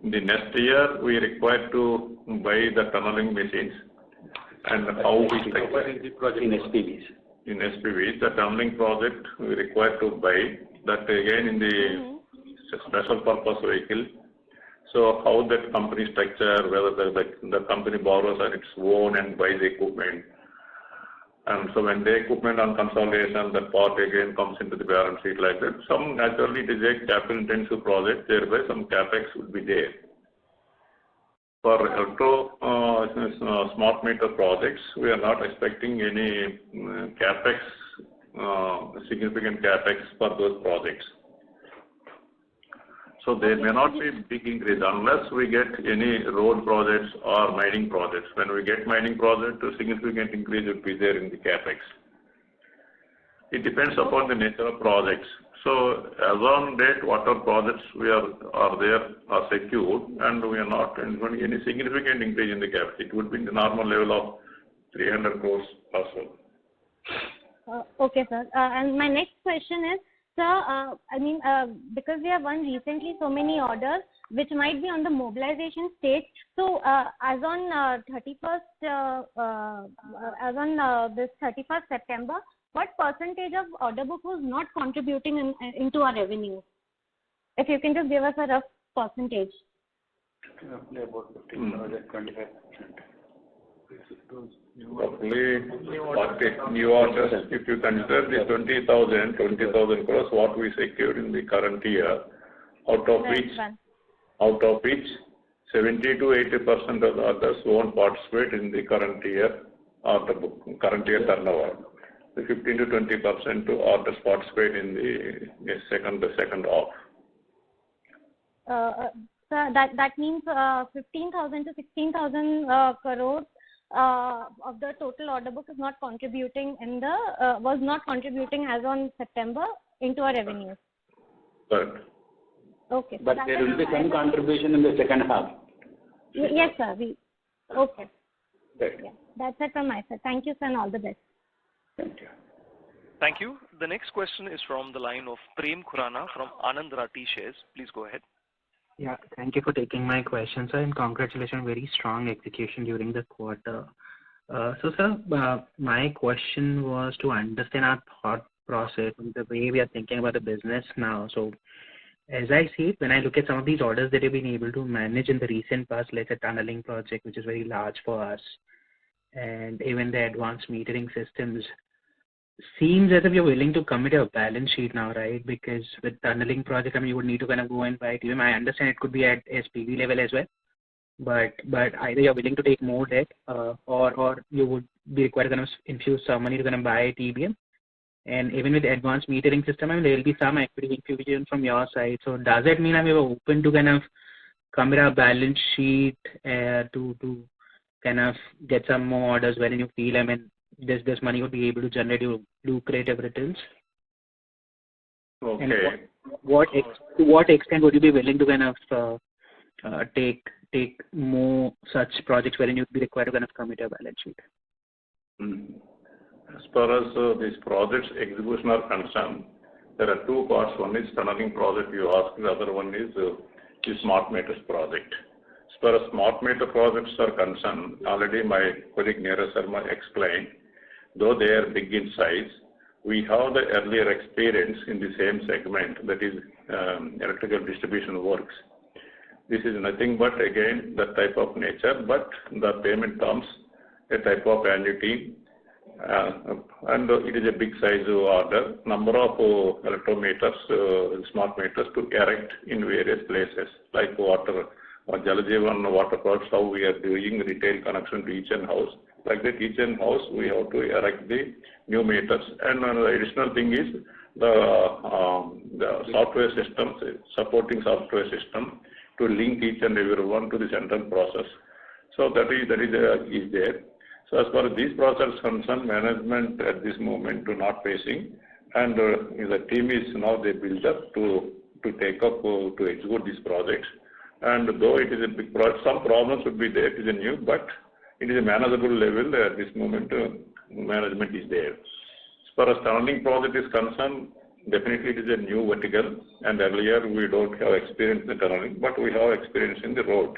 Speaker 3: In the next year, we require to buy the tunneling machines and how we structure
Speaker 10: in SPVs.
Speaker 3: In SPVs, the tunneling project we require to buy that again in the special purpose vehicle. So how that company structure, whether the company borrows on its own and buys the equipment. And so when the equipment on consolidation, that part again comes into the balance sheet like that. Some naturally it is a capital intensive project, thereby some capex would be there. For electro smart meter projects, we are not expecting any significant capex for those projects. So there may not be big increase unless we get any road projects or mining projects. When we get mining projects, a significant increase would be there in the capex. It depends upon the nature of projects. So as on date, whatever projects are there are secured, and we are not going any significant increase in the capex. It would be in the normal level of 300 crores or so.
Speaker 9: Okay, sir. And my next question is, sir, because we have won recently so many orders which might be on the mobilization stage. So as on this 31st September, what percentage of order book was not contributing into our revenue? If you can just give us a rough percentage.
Speaker 10: Roughly about 25%.
Speaker 3: Roughly, new orders, if you consider the 20,000 crores, what we secured in the current year, out of which 70 to 80% of the others won't participate in the current year turnover. The 15 to 20% to orders participate in the second half.
Speaker 9: So that means 15,000 to 16,000 crores of the total order book is not contributing was not contributing as on September into our revenues.
Speaker 3: Correct.
Speaker 9: Okay.
Speaker 10: But there will be some contribution in the second half.
Speaker 9: Yes, sir. Okay.
Speaker 10: Right.
Speaker 9: Yeah, that's it from my side. Thank you, sir, and all the best.
Speaker 10: Thank you.
Speaker 1: Thank you. The next question is from the line of Prem Khurana from Anand Rathi Shares. Please go ahead.
Speaker 11: Yeah, thank you for taking my question, sir, and congratulations, very strong execution during the quarter. So, sir, my question was to understand our thought process and the way we are thinking about the business now. So, as I see it, when I look at some of these orders that you've been able to manage in the recent past, like a tunneling project, which is very large for us, and even the advanced metering systems, seems as if you're willing to commit a balance sheet now, right? Because with tunneling project, I mean, you would need to kind of go and buy TBM. I understand it could be at SPV level as well, but either you're willing to take more debt, or you would be required to kind of infuse some money to kind of buy TBM. And even with advanced metering system, I mean, there will be some equity infusion from your side. So does that mean you're open to kind of commit a balance sheet to kind of get some more orders wherein you feel, I mean, this money would be able to generate you lucrative returns?
Speaker 3: Okay.
Speaker 11: And to what extent would you be willing to kind of take more such projects wherein you'd be required to kind of commit a balance sheet?
Speaker 3: As far as these projects execution are concerned, there are two parts. One is tunneling project you asked, the other one is the smart meters project. As far as smart meter projects are concerned, already my colleague Neera Sharma explained, though they are big in size, we have the earlier experience in the same segment, that is electrical distribution works. This is nothing but again the type of nature, but the payment terms a type of annuity, and it is a big size order. Number of electrometers, smart meters to erect in various places like water, Jalajeevan water projects, how we are doing retail connection to each and house. Like that, each and house we have to erect the new meters. And the additional thing is the software systems, supporting software system to link each and every one to the central process. So that is there. So as far as these processes concerned, management at this moment do not facing, and the team is now they build up to take up to execute these projects. And though it is a big project, some problems would be there. It is a new, but it is a manageable level at this moment. Management is there. As far as tunneling project is concerned, definitely it is a new vertical, and earlier we don't have experience in the tunneling, but we have experience in the road.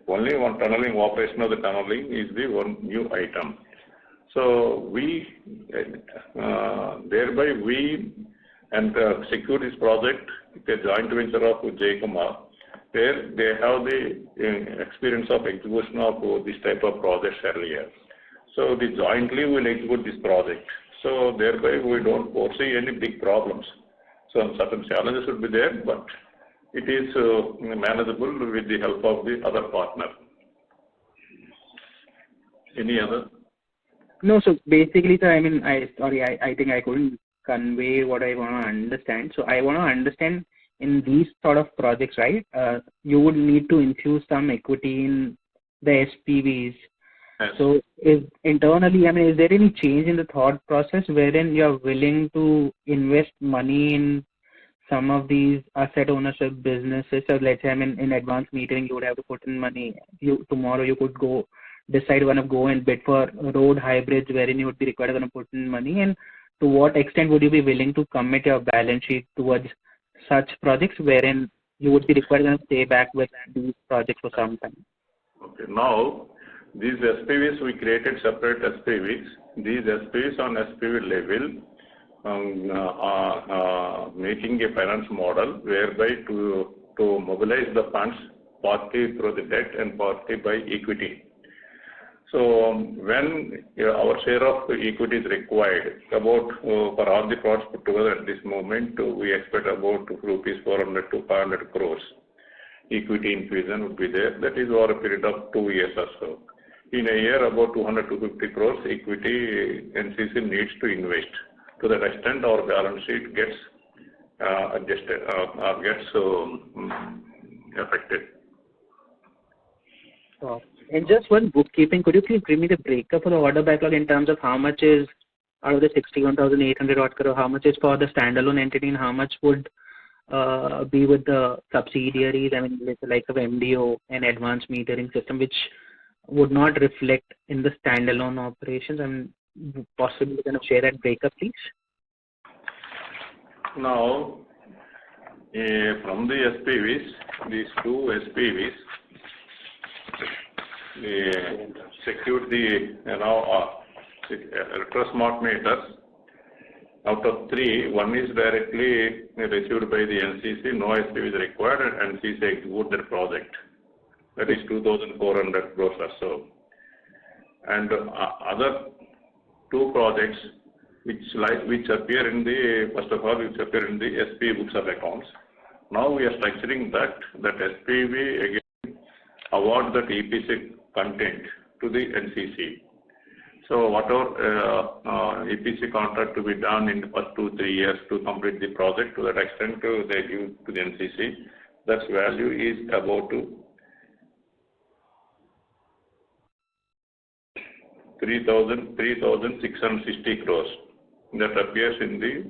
Speaker 3: Only one tunneling, operation of the tunneling is the one new item. So we, thereby we and secure this project, the joint venture of J. Kumar, where they have the experience of execution of this type of projects earlier. So the jointly will execute this project. So thereby we don't foresee any big problems. So certain challenges would be there, but it is manageable with the help of the other partner. Any other?
Speaker 11: No, so basically, sir, I mean, I think I couldn't convey what I want to understand. So I want to understand in these sort of projects, right, you would need to infuse some equity in the SPVs.
Speaker 3: Yes.
Speaker 11: So is internally, I mean, is there any change in the thought process wherein you're willing to invest money in some of these asset ownership businesses? So let's say, I mean, in advanced metering, you would have to put in money. Tomorrow you could decide want to go and bid for road hybrids wherein you would be required to put in money. And to what extent would you be willing to commit your balance sheet towards such projects wherein you would be required to stay back with these projects for some time?
Speaker 3: Okay, now these SPVs, we created separate SPVs. These SPVs on SPV level making a finance model whereby to mobilize the funds partly through the debt and partly by equity. So when our share of equity is required, about for all the projects put together at this moment, we expect about rupees 400 to 500 crores equity infusion would be there. That is over a period of 2 years or so. In a year, about 200 to 50 crores equity NCC needs to invest. To that extent, our balance sheet gets adjusted or gets affected.
Speaker 11: Sure. And just one bookkeeping, could you please give me the breakup for the order backlog in terms of how much is out of the 61,800 odd crore, how much is for the standalone entity and how much would be with the subsidiaries, I mean, like of MDO and advanced metering system, which would not reflect in the standalone operations, and possibly kind of share that breakup, please?
Speaker 3: Now, from the SPVs, these two SPVs, they secured the retro smart meters. Out of three, one is directly received by the NCC, no SPV is required, and NCC execute their project. That is 2,400 crores or so. And other two projects which appear in the, first of all, which appear in the SPV books of accounts. Now we are structuring that SPV again award that EPC content to the NCC. So whatever EPC contract to be done in the first 2-3 years to complete the project, to that extent they give to the NCC, that value is about 3,660 crores. That appears in the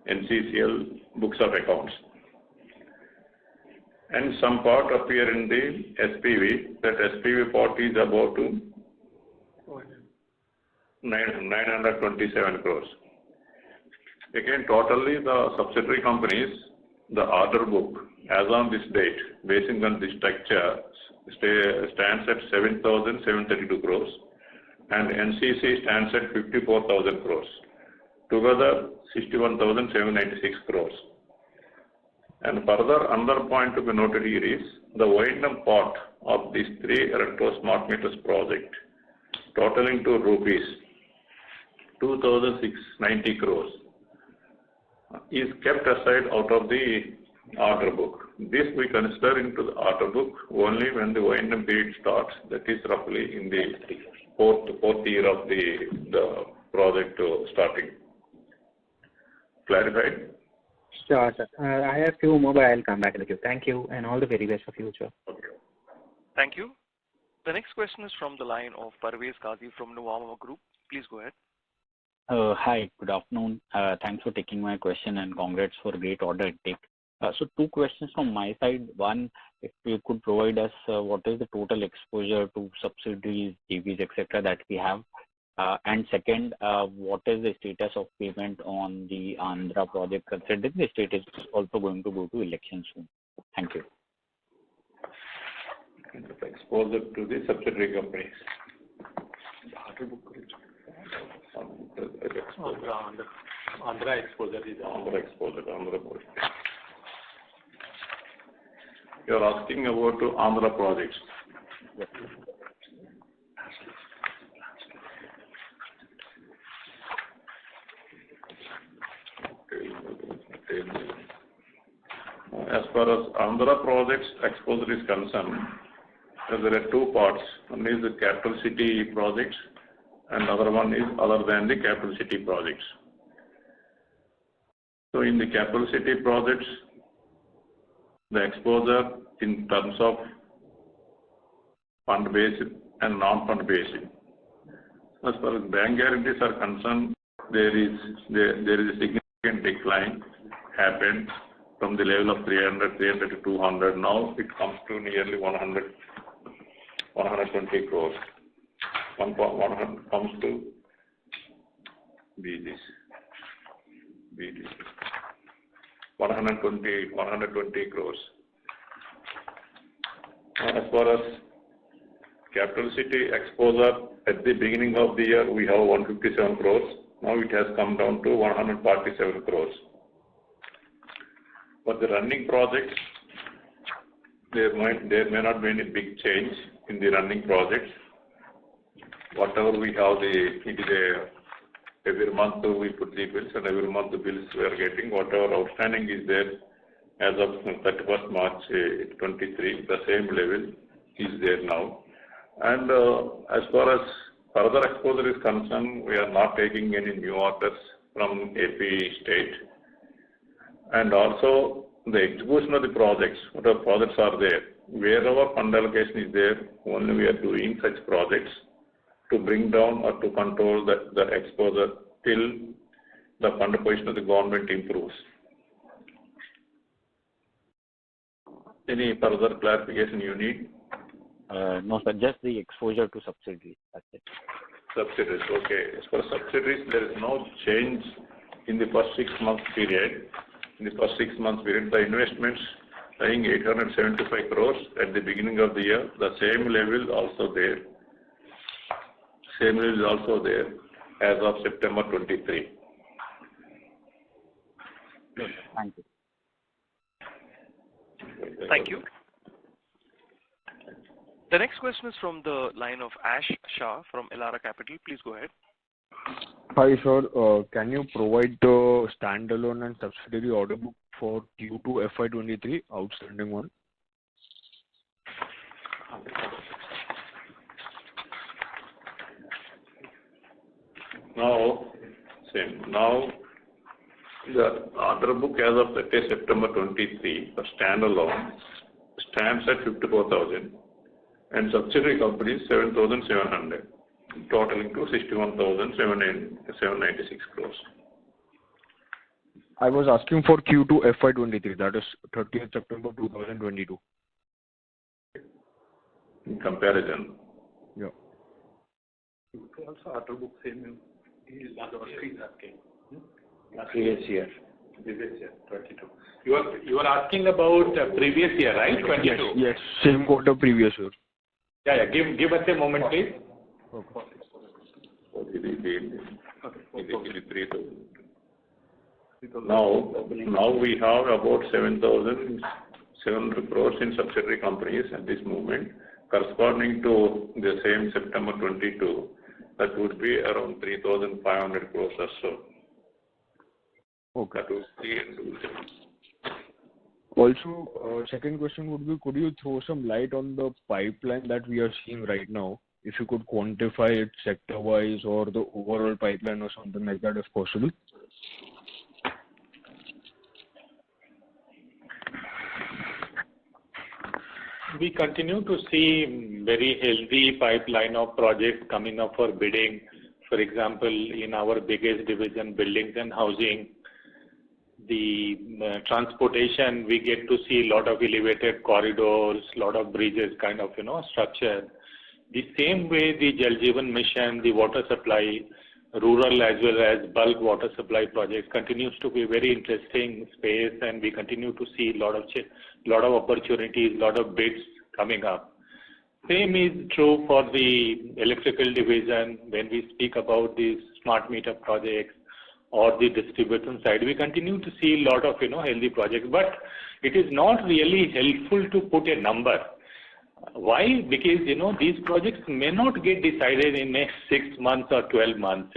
Speaker 3: NCCL books of accounts. And some part appear in the SPV. That SPV part is about 927 crores. Again, totally the subsidiary companies, the order book as on this date, based on this structure, stands at 7,732 crores, and NCC stands at 54,000 crores. Together, 61,796 crores. And further, another point to be noted here is the O&M part of these three electro smart meters project, totaling to rupees 2,690 crores, is kept aside out of the order book. This we consider into the order book only when the O&M period starts, that is roughly in the fourth year of the project starting. Clarified?
Speaker 11: Sure, sir. I have few more, but I'll come back with you. Thank you, and all the very best for future.
Speaker 3: Okay.
Speaker 1: Thank you. The next question is from the line of Parvez Qazi from Nuvama Group. Please go ahead.
Speaker 12: Hi, good afternoon. Thanks for taking my question and congrats for great order intake. So two questions from my side. One, if you could provide us what is the total exposure to subsidiaries, JVs, etc. that we have? And second, what is the status of payment on the Andhra project, considering the state is also going to go to election soon? Thank you.
Speaker 3: Exposure to the subsidiary companies.
Speaker 6: Andhra exposure is
Speaker 3: Andhra exposure. You are asking about Andhra projects.
Speaker 12: Yes.
Speaker 3: As far as Andhra projects exposure is concerned, there are two parts. One is the capital city projects, and other one is other than the capital city projects. So in the capital city projects, the exposure in terms of fund based and non-fund based. As far as bank guarantees are concerned, there is a significant decline happened from the level of 300 to 200. Now it comes to nearly 120 crores. 100 comes to BGs. 120 crores. As far as capital city exposure, at the beginning of the year we have 157 crores. Now it has come down to 147 crores. For the running projects, there may not be any big change in the running projects. Whatever we have, every month we put the bills, and every month the bills we are getting. Whatever outstanding is there as of 31st March 23, the same level is there now. And as far as further exposure is concerned, we are not taking any new orders from AP state. And also the execution of the projects, whatever projects are there, wherever fund allocation is there, only we are doing such projects to bring down or to control the exposure till the fund position of the government improves. Any further clarification you need?
Speaker 12: No, sir, just the exposure to subsidiaries. That's it.
Speaker 3: Subsidiaries, okay. As for subsidiaries, there is no change in the first 6 months period. In the first 6 months period, the investments lying 875 crores at the beginning of the year, the same level is also there. Same level is also there as of September 23.
Speaker 12: Thank you.
Speaker 1: Thank you. The next question is from the line of Ash Shah from Elara Capital. Please go ahead.
Speaker 13: Hi, sir. Can you provide the standalone and subsidiary order book for Q2 FY23, outstanding one?
Speaker 3: Now, same. Now, the order book as of 30 September 23 for standalone stands at 54,000 and subsidiary companies 7,700, totaling to 61,796 crores.
Speaker 13: I was asking for Q2 FY23, that is 30th September 2022.
Speaker 3: In comparison.
Speaker 13: Yeah.
Speaker 6: Also, order book same is last
Speaker 10: Previous year.
Speaker 6: Previous year, 22. You are asking about previous year, right? 22.
Speaker 13: Yes, same quarter previous year.
Speaker 6: Yeah. Give us a moment, please.
Speaker 13: Okay.
Speaker 3: Now we have about 7,700 crores in subsidiary companies at this moment, corresponding to the same September 22. That would be around 3,500 crores or so.
Speaker 13: Okay.
Speaker 3: That was 3
Speaker 13: Also, second question would be, could you throw some light on the pipeline that we are seeing right now? If you could quantify it sector-wise or the overall pipeline or something like that, if possible.
Speaker 6: We continue to see very healthy pipeline of projects coming up for bidding. For example, in our biggest division, buildings and housing, the transportation, we get to see a lot of elevated corridors, lot of bridges kind of, structure. The same way the Jal Jeevan Mission, the water supply, rural as well as bulk water supply projects continues to be very interesting space, and we continue to see lot of opportunities, lot of bids coming up. Same is true for the electrical division when we speak about these smart meter projects or the distribution side. We continue to see a lot of healthy projects, but it is not really helpful to put a number. Why? Because these projects may not get decided in next 6 months or 12 months.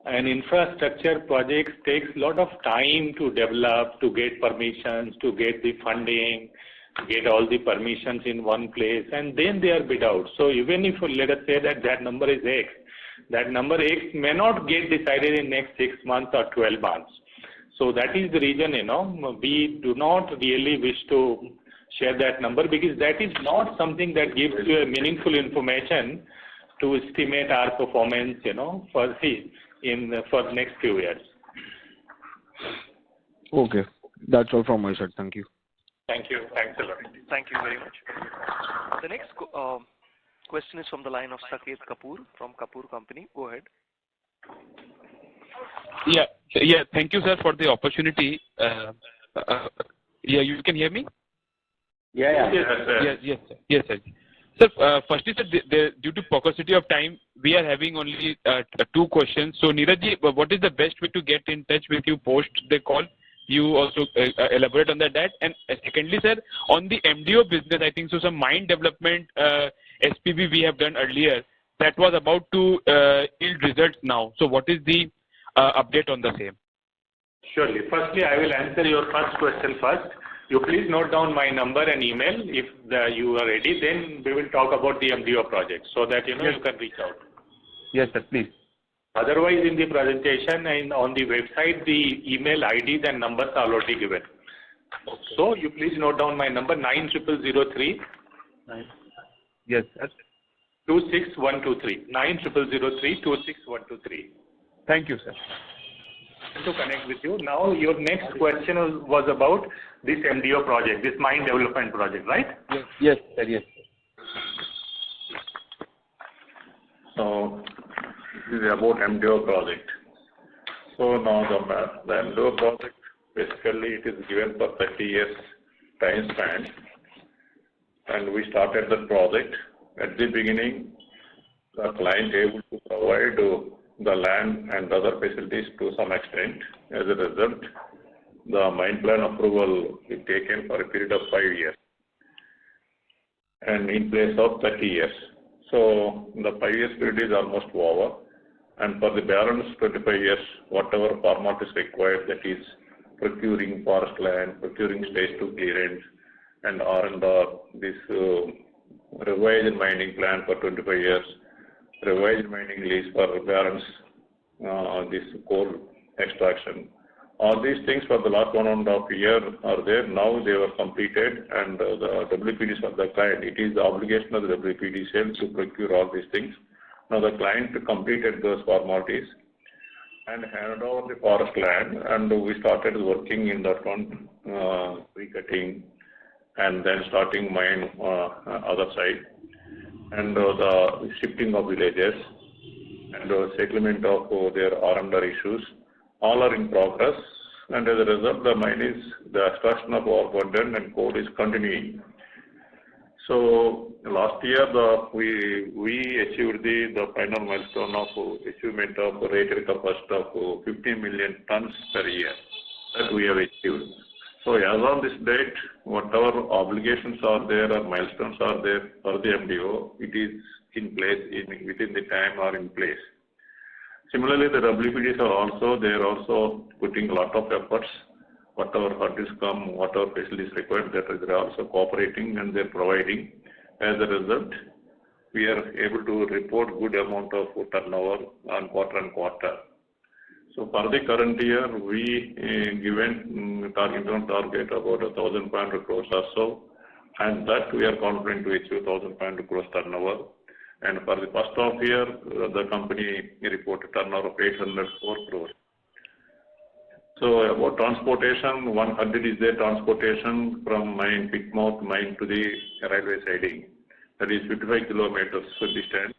Speaker 6: And infrastructure projects takes a lot of time to develop, to get permissions, to get the funding, get all the permissions in one place, and then they are bid out. So even if let us say that number is X, that number X may not get decided in next 6 months or 12 months. So that is the reason, we do not really wish to share that number, because that is not something that gives you a meaningful information to estimate our performance, for the next few years.
Speaker 13: Okay, that's all from my side. Thank you.
Speaker 6: Thank you. Thanks a lot.
Speaker 1: Thank you very much. The next question is from the line of Saket Kapoor from Kapoor Company. Go ahead.
Speaker 14: Yeah. Thank you, sir, for the opportunity. You can hear me?
Speaker 10: Yeah.
Speaker 14: Yes, sir. Sir, firstly, sir, due to paucity of time, we are having only 2 questions. So, Neeraj, what is the best way to get in touch with you post the call? You also elaborate on that. And secondly, sir, on the MDO business, I think so some mine development SPV we have done earlier, that was about to yield results now. So what is the update on the same?
Speaker 6: Surely. Firstly, I will answer your first question first. You please note down my number and email. If you are ready, then we will talk about the MDO project so that you can reach out.
Speaker 14: Yes, sir, please.
Speaker 6: Otherwise, in the presentation and on the website, the email IDs and numbers are already given. So you please note down my number 90003.
Speaker 13: Yes, sir.
Speaker 6: 26123. 90003 26123.
Speaker 13: Thank you, sir.
Speaker 6: To connect with you. Now, your next question was about this MDO project, this mine development project, right?
Speaker 13: Yes, sir. Yes.
Speaker 3: So this is about MDO project. So now the MDO project, basically it is given for 30 years time span, and we started the project. At the beginning, the client able to provide the land and other facilities to some extent. As a result, the mine plan approval is taken for a period of 5 years and in place of 30 years. So the 5 years period is almost over, and for the balance 25 years, whatever format is required, that is procuring forest land, procuring stage 2 clearance, and R&R, this revised mining plan for 25 years, revised mining lease for balance, this coal extraction. All these things for the last 1.5 years are there. Now they were completed, and the WPDs of the client, it is the obligation of the WPD to procure all these things. Now the client completed those formalities and handed over the forest land, and we started working in that one, pre-cutting, and then starting mine other side, and the shifting of villages, and settlement of their R&R issues, all are in progress, and as a result, the extraction of overburden and coal is continuing. So last year, we achieved the final milestone of achievement of rated capacity of 15 million tons per year that we have achieved. So as on this date, whatever obligations are there or milestones are there for the MDO, it is in place within the time or in place. Similarly, the WPDs are also putting a lot of efforts. Whatever hurdles come, whatever facilities required, that they are also cooperating and they're providing. As a result, we are able to report good amount of turnover on quarter. So for the current year, we given target about 1,500 crores or so, and that we are confident to achieve 1,500 crores turnover. And for the first half year, the company reported turnover of 804 crores. So about transportation, one hurdle is there, transportation from mine, pit mouth mine to the railway siding. That is 55 kilometers distance.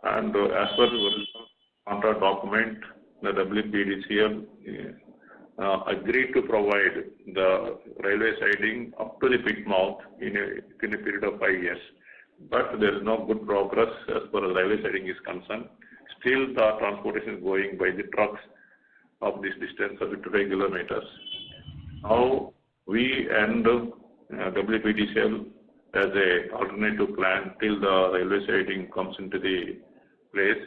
Speaker 3: And as per the original contract document, the WPDCL agreed to provide the railway siding up to the pit mouth in a period of 5 years. But there is no good progress as far as railway siding is concerned. Still, the transportation is going by the trucks of this distance of 55 kilometers. Now, we and WPDCL as a alternative plan till the railway siding comes into the place,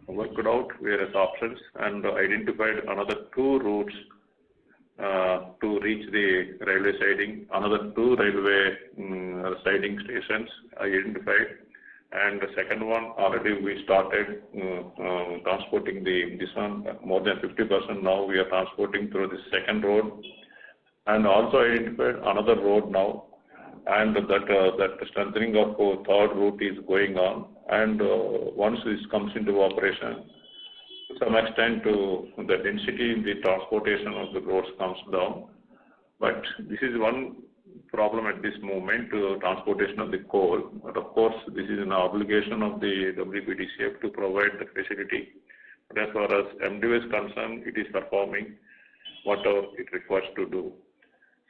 Speaker 3: worked out various options and identified another 2 routes to reach the railway siding, another 2 railway siding stations identified, and the second one already we started transporting this one more than 50%. Now we are transporting through the second road, and also identified another road now, and that strengthening of third route is going on, and once this comes into operation, to some extent the density in the transportation of the roads comes down. But this is one problem at this moment, transportation of the coal. But of course, this is an obligation of the WPDCF to provide the facility. But as far as MDO is concerned, it is performing whatever it requires to do.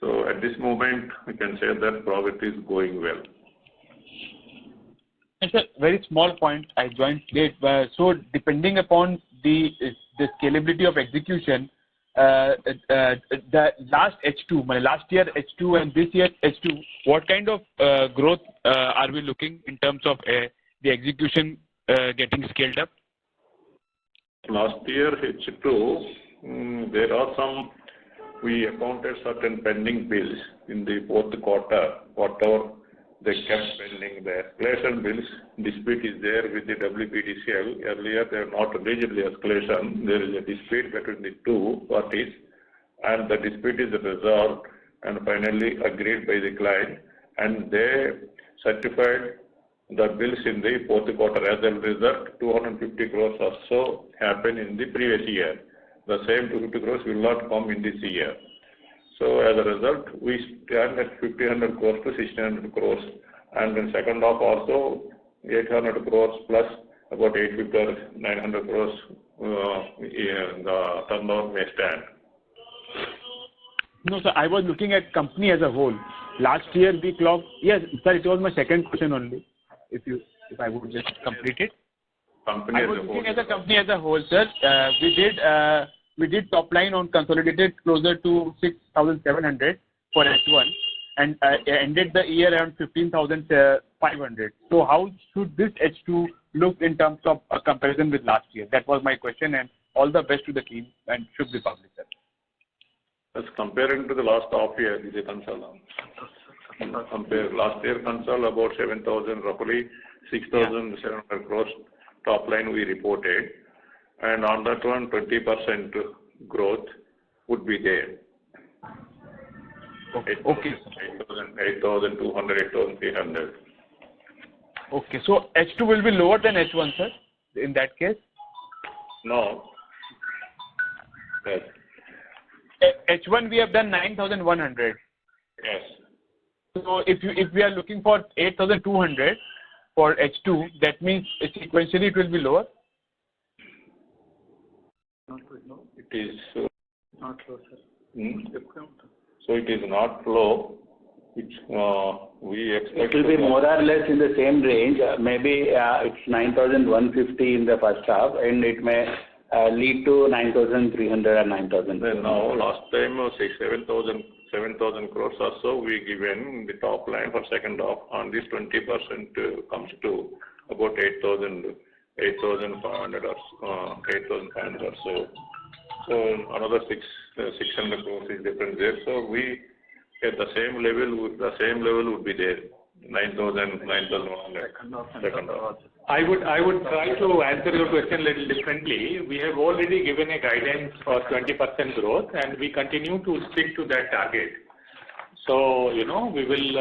Speaker 3: So at this moment, we can say that project is going well.
Speaker 14: It's a very small point. I joined late. So depending upon the scalability of execution, the last H2, last year H2 and this year H2, what kind of growth are we looking in terms of the execution getting scaled up?
Speaker 3: Last year H2, there are some, we accounted certain pending bills in the fourth quarter, whatever they kept pending. The escalation bills dispute is there with the WPDCL. Earlier they are not eligible escalation. There is a dispute between the 2 parties, and the dispute is resolved and finally agreed by the client, and they certified the bills in the fourth quarter. As a result, 250 crores or so happened in the previous year. The same 250 crores will not come in this year. So as a result, we stand at 1,500 crores to 1,600 crores, and in second half also 800 crores plus about 850 or 900 crores the turnover may stand.
Speaker 14: No, sir, I was looking at company as a whole. Last year we clocked, yes, sir, it was my second question only. If I would just complete it.
Speaker 3: Company
Speaker 14: I was looking at the company as a whole, sir. We did top line on consolidated closer to 6,700 for H1 and ended the year around 15,500. So how should this H2 look in terms of a comparison with last year? That was my question, and all the best to the team and should be published, sir.
Speaker 3: As comparing to the last half year, is a Concall. Compare last year Concall about 7,000, roughly 6,700 crores top line we reported, and on that one 20% growth would be there.
Speaker 14: Okay.
Speaker 3: 8,200, 8,300.
Speaker 14: Okay, so H2 will be lower than H1, sir, in that case?
Speaker 3: No. Yes.
Speaker 14: H1 we have done 9,100.
Speaker 3: Yes.
Speaker 14: So if we are looking for 8,200 for H2, that means sequentially it will be lower?
Speaker 3: It is
Speaker 10: not low, sir.
Speaker 3: So it is not low, which we expect.
Speaker 10: It will be more or less in the same range. Maybe it's 9,150 in the first half, and it may lead to 9,300 and 9,000.
Speaker 3: Now, last time 7,000 crores or so we given the top line for second half. On this 20% comes to about 8,500 or so. So another 600 crores is different there. So we at the same level would be there. 9,100 second half.
Speaker 6: I would try to answer your question a little differently. We have already given a guidance for 20% growth, and we continue to stick to that target. So we will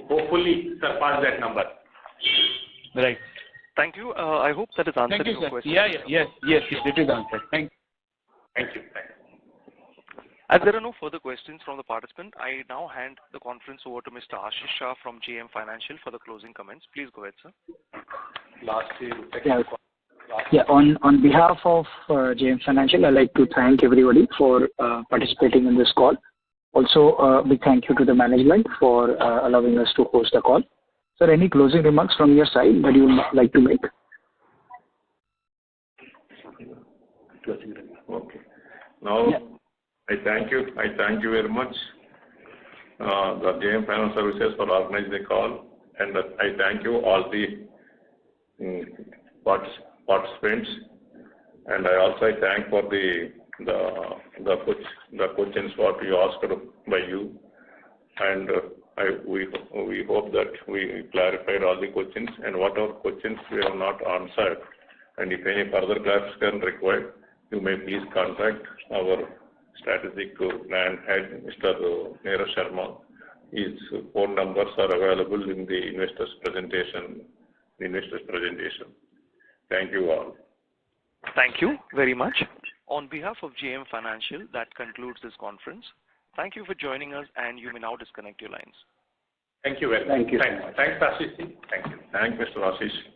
Speaker 6: hopefully surpass that number.
Speaker 14: Right.
Speaker 1: Thank you. I hope that is answered your question.
Speaker 14: Yes, it is answered. Thank you.
Speaker 1: As there are no further questions from the participant, I now hand the conference over to Mr. Ashish Shah from JM Financial for the closing comments. Please go ahead, sir.
Speaker 2: On behalf of JM Financial, I'd like to thank everybody for participating in this call. Also, big thank you to the management for allowing us to host the call. Sir, any closing remarks from your side that you would like to make?
Speaker 3: Closing remarks. Okay. Now, I thank you very much, the JM Financial Services for organizing the call, and I thank you all the participants, and I also thank for the questions what you asked by you, and we hope that we clarified all the questions, and whatever questions we have not answered, and if any further clarification required, you may please contact our strategic plan head, Mr. Neeraj Sharma. His phone numbers are available in the investors presentation. Thank you all.
Speaker 1: Thank you very much. On behalf of JM Financial, that concludes this conference. Thank you for joining us, and you may now disconnect your lines.
Speaker 6: Thank you very much.
Speaker 10: Thank you.
Speaker 6: Thanks, Ashish. Thank you.
Speaker 3: Thank Mr. Ashish.